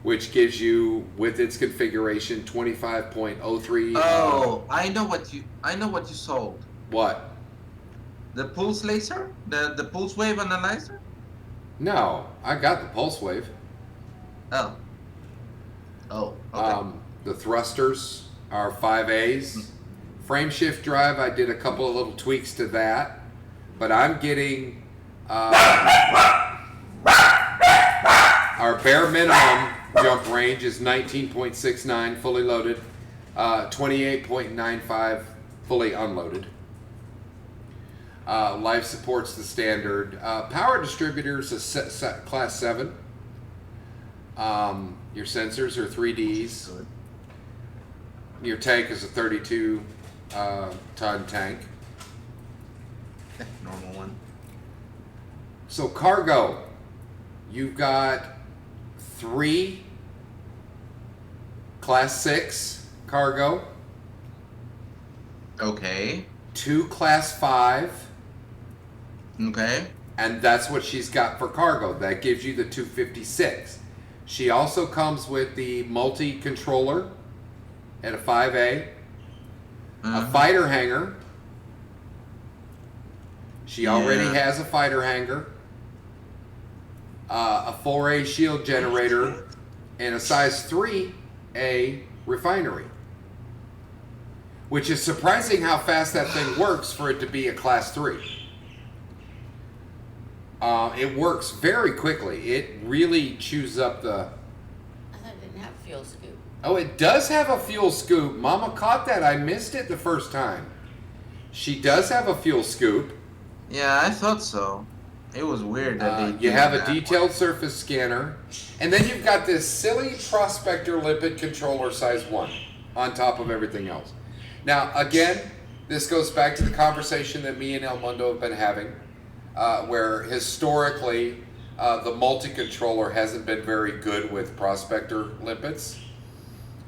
which gives you, with its configuration, 25.03. Oh, I know what you sold. What? The pulse laser? The pulse wave analyzer? No, I got the pulse wave. Oh. Oh, okay. The thrusters are 5As. Frame shift drive, I did a couple of little tweaks to that. But I'm getting our bare minimum jump range is 19.69 fully loaded, 28.95 fully unloaded. Life support's the standard. Power distributors is class 7. Your sensors are 3Ds. Good. Your tank is a 32 ton tank. Normal one. So cargo, you've got 3 class 6 cargo, Okay. 2 class 5, Okay. and that's what she's got for cargo. That gives you the 256. She also comes with the multi-controller at a 5A, a fighter hangar. She already Yeah. has a fighter hangar, a 4A shield generator, and a size 3A refinery. Which is surprising how fast that thing works for it to be a class 3. It works very quickly. It really chews up the... I thought it didn't have fuel scoop. Oh, it does have a fuel scoop. Mama caught that. I missed it the first time. She does have a fuel scoop. Yeah, I thought so. It was weird that they. You did have a that detailed one. surface scanner. And then you've got this silly Prospector lipid controller size 1 on top of everything else. Now, again, this goes back to the conversation that me and El Mundo have been having, where historically the multi-controller hasn't been very good with Prospector lipids.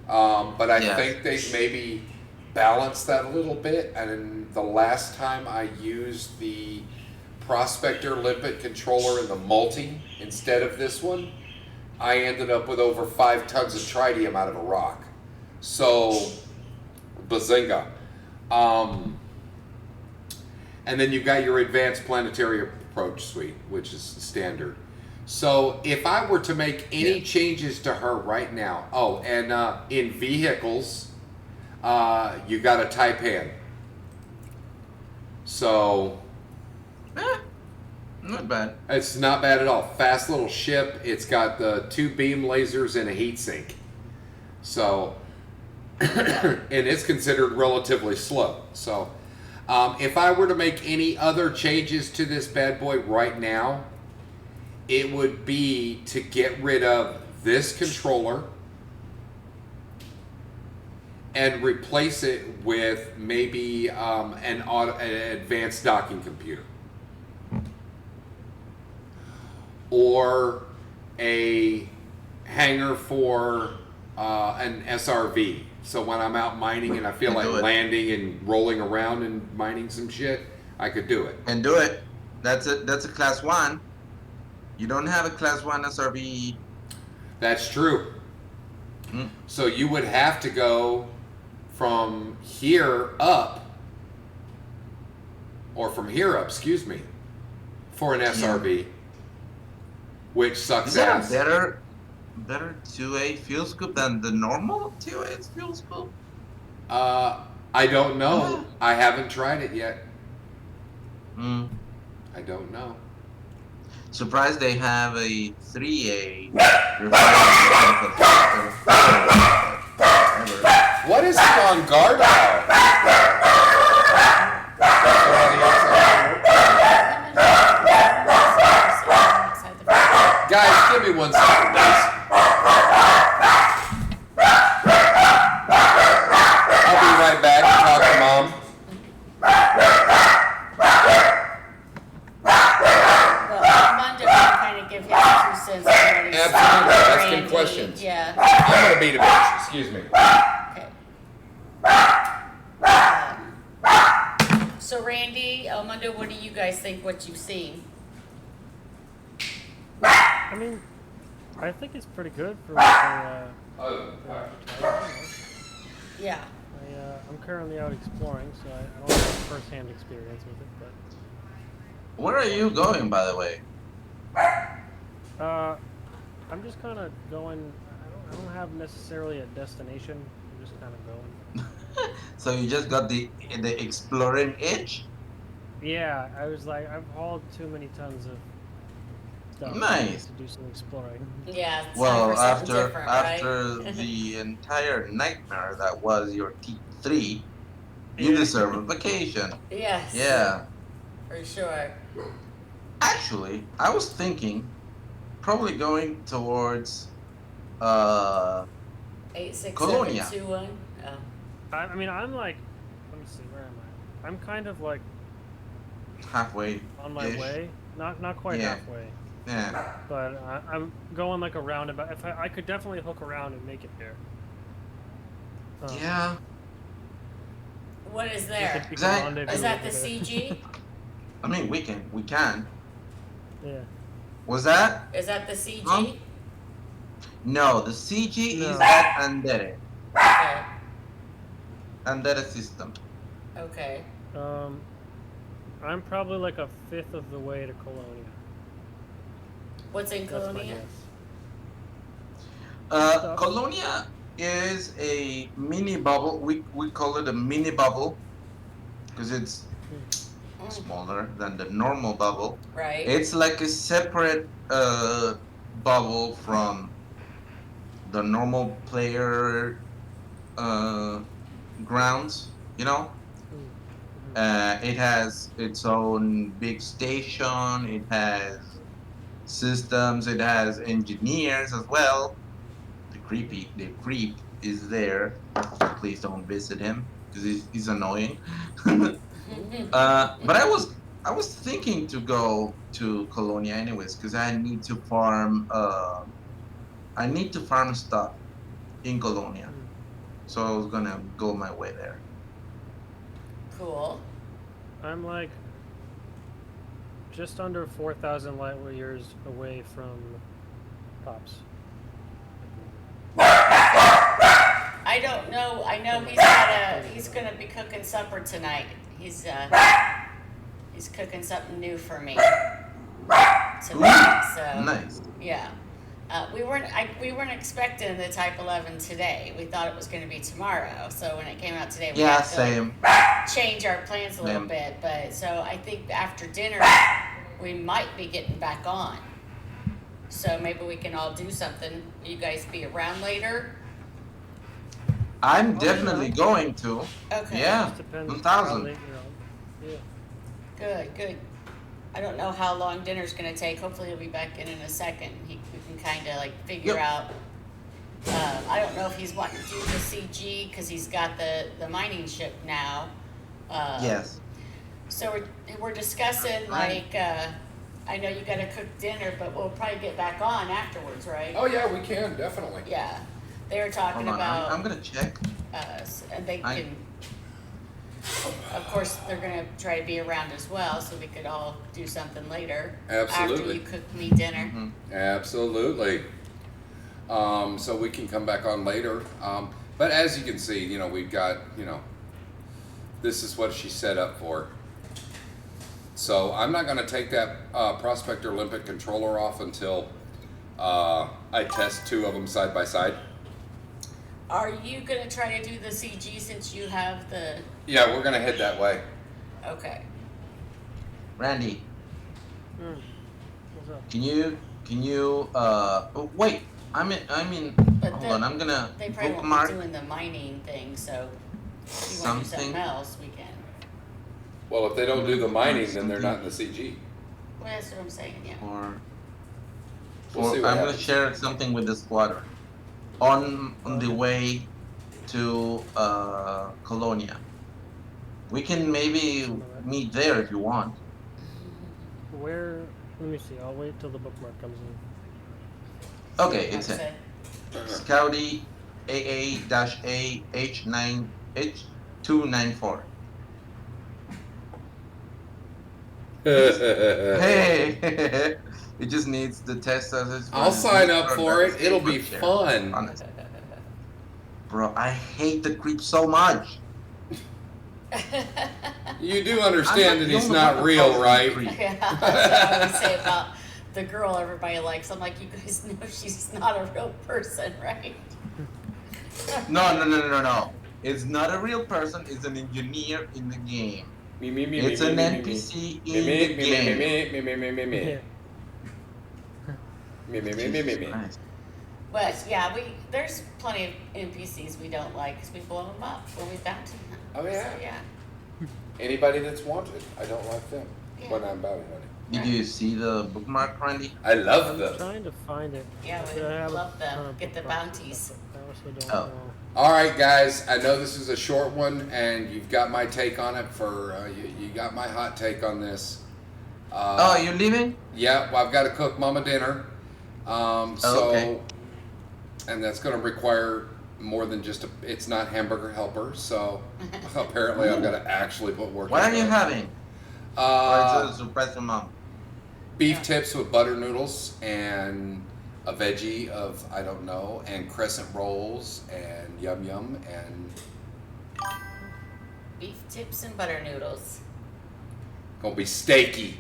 But I Yes. think they've maybe balanced that a little bit. And the last time I used the Prospector lipid controller in the multi instead of this one, I ended up with over 5 tons of tritium out of a rock. So, bazinga. And then you've got your advanced planetary approach suite, which is standard. So if I were to make any changes to her right now, and in vehicles, you got a Taipan. So Not bad. It's not bad at all. Fast little ship. It's got the 2 beam lasers and a heat sink. So, and it's considered relatively slow. So, if I were to make any other changes to this bad boy right now, it would be to get rid of this controller and replace it with maybe an advanced docking computer. Or a hangar for an SRV. So when I'm out mining and I feel like Do it. landing and rolling around and mining some shit, I could do it. And do it. That's a class 1. You don't have a class 1 SRV. That's true. Mm. So you would have to go from here up, or from here up, excuse me, for an SRV, which sucks Is that ass. a better 2A fuel scoop than the normal 2A fuel scoop? I don't know. I haven't tried it yet. Mm. I don't know. Surprised they have a 3A. What is it on guard about? Guys, give me 1 second, please. I'll be right back and talk to Mom. Well, Armando can kind of give his 2 cents on what he's Absolutely. saying. Ask him Randy, questions. Yeah. I'm gonna beat a bitch. Excuse me. Okay. So Randy, Armando, what do you guys think? What you've seen? I mean, I think it's pretty good for what Yeah. I'm currently out exploring, so I don't have first-hand experience with it, Where are you going, by the way? but I'm just kind of going. I don't have necessarily a destination. I'm just kind of going. So you just got the exploring itch? Yeah, I was like, I've hauled too many tons of stuff. I Nice. need to do some exploring. Yeah. It's time Well, for something after different, after right? the entire nightmare that was your T3, you Yeah. deserve a vacation. Yes. Yeah. For sure. Actually, I was thinking probably going towards 86721. Colonia. Oh. I mean, I'm like, let me see, where am I? I'm kind of like halfway. on my Ish. way. Not quite Yeah. halfway, Yeah. but I'm going like a roundabout. If I could definitely hook around and make it there. Yeah. What is We there? could Is that- rendezvous Is that over the there. CG? I mean, we can. Yeah. Was that? Is that the CG? No, the CG No. is that Andere. Okay. Andere system. Okay. I'm probably like a fifth of the way to Colonia. What's in That's my Colonia? guess. Uh, Colonia is a mini bubble. We call it a mini bubble because it's Mm, smaller than the normal bubble. right. It's like a separate bubble from the normal player grounds, you know? It has its own big station, it has systems, it has engineers as well. The creep is there. Please don't visit him because he's annoying. But I was thinking to go to Colonia anyways because I need to farm stuff in Colonia. So I was gonna go my way there. Cool. I'm like just under 4,000 light years away from Pops. I don't know. I know he's gonna be cooking supper tonight. He's cooking something new for me tonight. So Nice. yeah. We weren't expecting the Type 11 today. We thought it was going to be tomorrow. So when it came out today, we Yeah, had to same. change our plans a little Same. bit. But so I think after dinner, we might be getting back on. So maybe we can all do something. You guys be around later? I'm Oh, definitely yeah. going to. Okay. Yeah, Just depends 1,000. how late you're on. Yeah. Good. I don't know how long dinner's gonna take. Hopefully he'll be back in a second. We can kinda like figure Yep. out. I don't know if he's wanting to do the CG, cause he's got the mining ship now. Yes. So we're discussing Right. like, I know you gotta cook dinner, but we'll probably get back on afterwards, right? Oh yeah, we can definitely. Yeah, they were talking Hold on, about, I'm gonna check. and they I- can, of course, they're gonna try to be around as well, so we could all do something later. After Absolutely. you cook me dinner. Mhm. Absolutely. So we can come back on later. But as you can see, you know, we've got, you know, this is what she's set up for. So I'm not going to take that Prospector Limpet controller off until I test two of them side by side. Are you gonna try to do the CG since you have the, Yeah, we're going to head that way. okay. Randy, What's up? can you oh, wait, I'm in But hold then on, I'm gonna They probably won't bookmark be doing the mining thing, so if you wanna do something. something else, we can. Well, if they don't do the mining, then they're not in the CG. Well, that's what I'm saying, yeah. Or We'll see what I'm gonna happens. share something with the squatter on the way to Colonia. We can maybe meet there if you want. Where? Let me see. I'll wait till the bookmark comes in. Okay, it's Like I in said. Scouty AA-A H9 H294. Hey, it just needs the test as it's. I'll sign up for it. It'll be fun. Honest. Bro, I hate the creep so much. You do understand I'm that not he's the not only one real, calling right? him creep. Yeah, that's what I always say about the girl everybody likes. I'm like, you guys know she's not a real person, right? No. It's not a real person. It's an engineer in the game. It's an NPC in the game. Yeah. Nice. But yeah, there's plenty of NPCs we don't like because we blow them up when we bounty them. Oh, yeah. So, yeah. Anybody that's wanted, I don't like them Yeah. when I'm bounty hunting. Did you see the bookmark, Randy? I love I'm them. trying to find it. Yeah, but we I have a love them. ton of Get the bookmarks and bounties. stuff, but I also don't Oh. know. All right, guys. I know this is a short one, and you've got my take on it. You got my hot take on this. Oh, you leaving? Yeah, well, I've got to cook Mama dinner. So, okay. and that's going to require more than just it's not Hamburger Helper. So apparently, I've got to actually put work. What are you into it. having? Or Uh, is it a surprise from mom? beef tips with butter noodles and a veggie of I don't know, and crescent rolls and yum yum and Beef tips and butter noodles. gonna be steaky,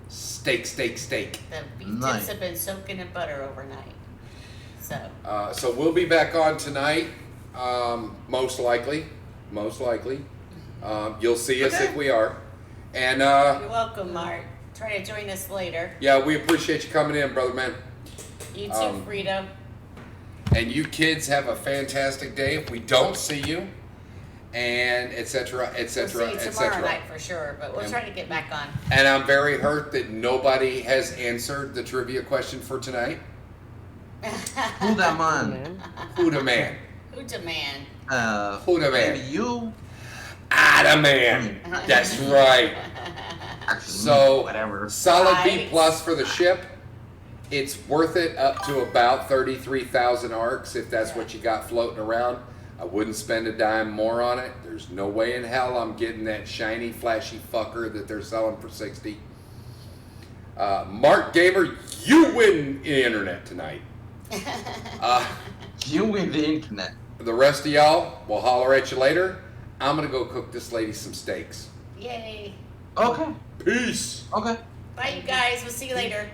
steak. The beef Nice. tips have been soaking in butter overnight. So, So we'll be back on tonight, most likely. You'll see us if we are. And you're welcome, Mark. Try to join us later. yeah, we appreciate you coming in, brother man. You too, Um, Frida. And you kids have a fantastic day. If we don't see you, and et cetera, We'll see you et tomorrow cetera. night for sure, but we'll And- try to get back on. And I'm very hurt that nobody has answered the trivia question for tonight. Who that Oh, man? man. Who the man? Who demand? Who the man? Maybe you. Ah, the man. That's right. Actually, So, whatever. solid B Right. plus for the ship. It's worth it up to about 33,000 arcs if that's what you got floating around. I wouldn't spend a dime more on it. There's no way in hell I'm getting that shiny, flashy fucker that they're selling for 60. Mark Gamer, you win the internet tonight. You with the internet. The rest of y'all, we'll holler at you later. I'm gonna go cook this lady some steaks. Yay. Okay. Peace. Okay. Bye, you guys. We'll see you later.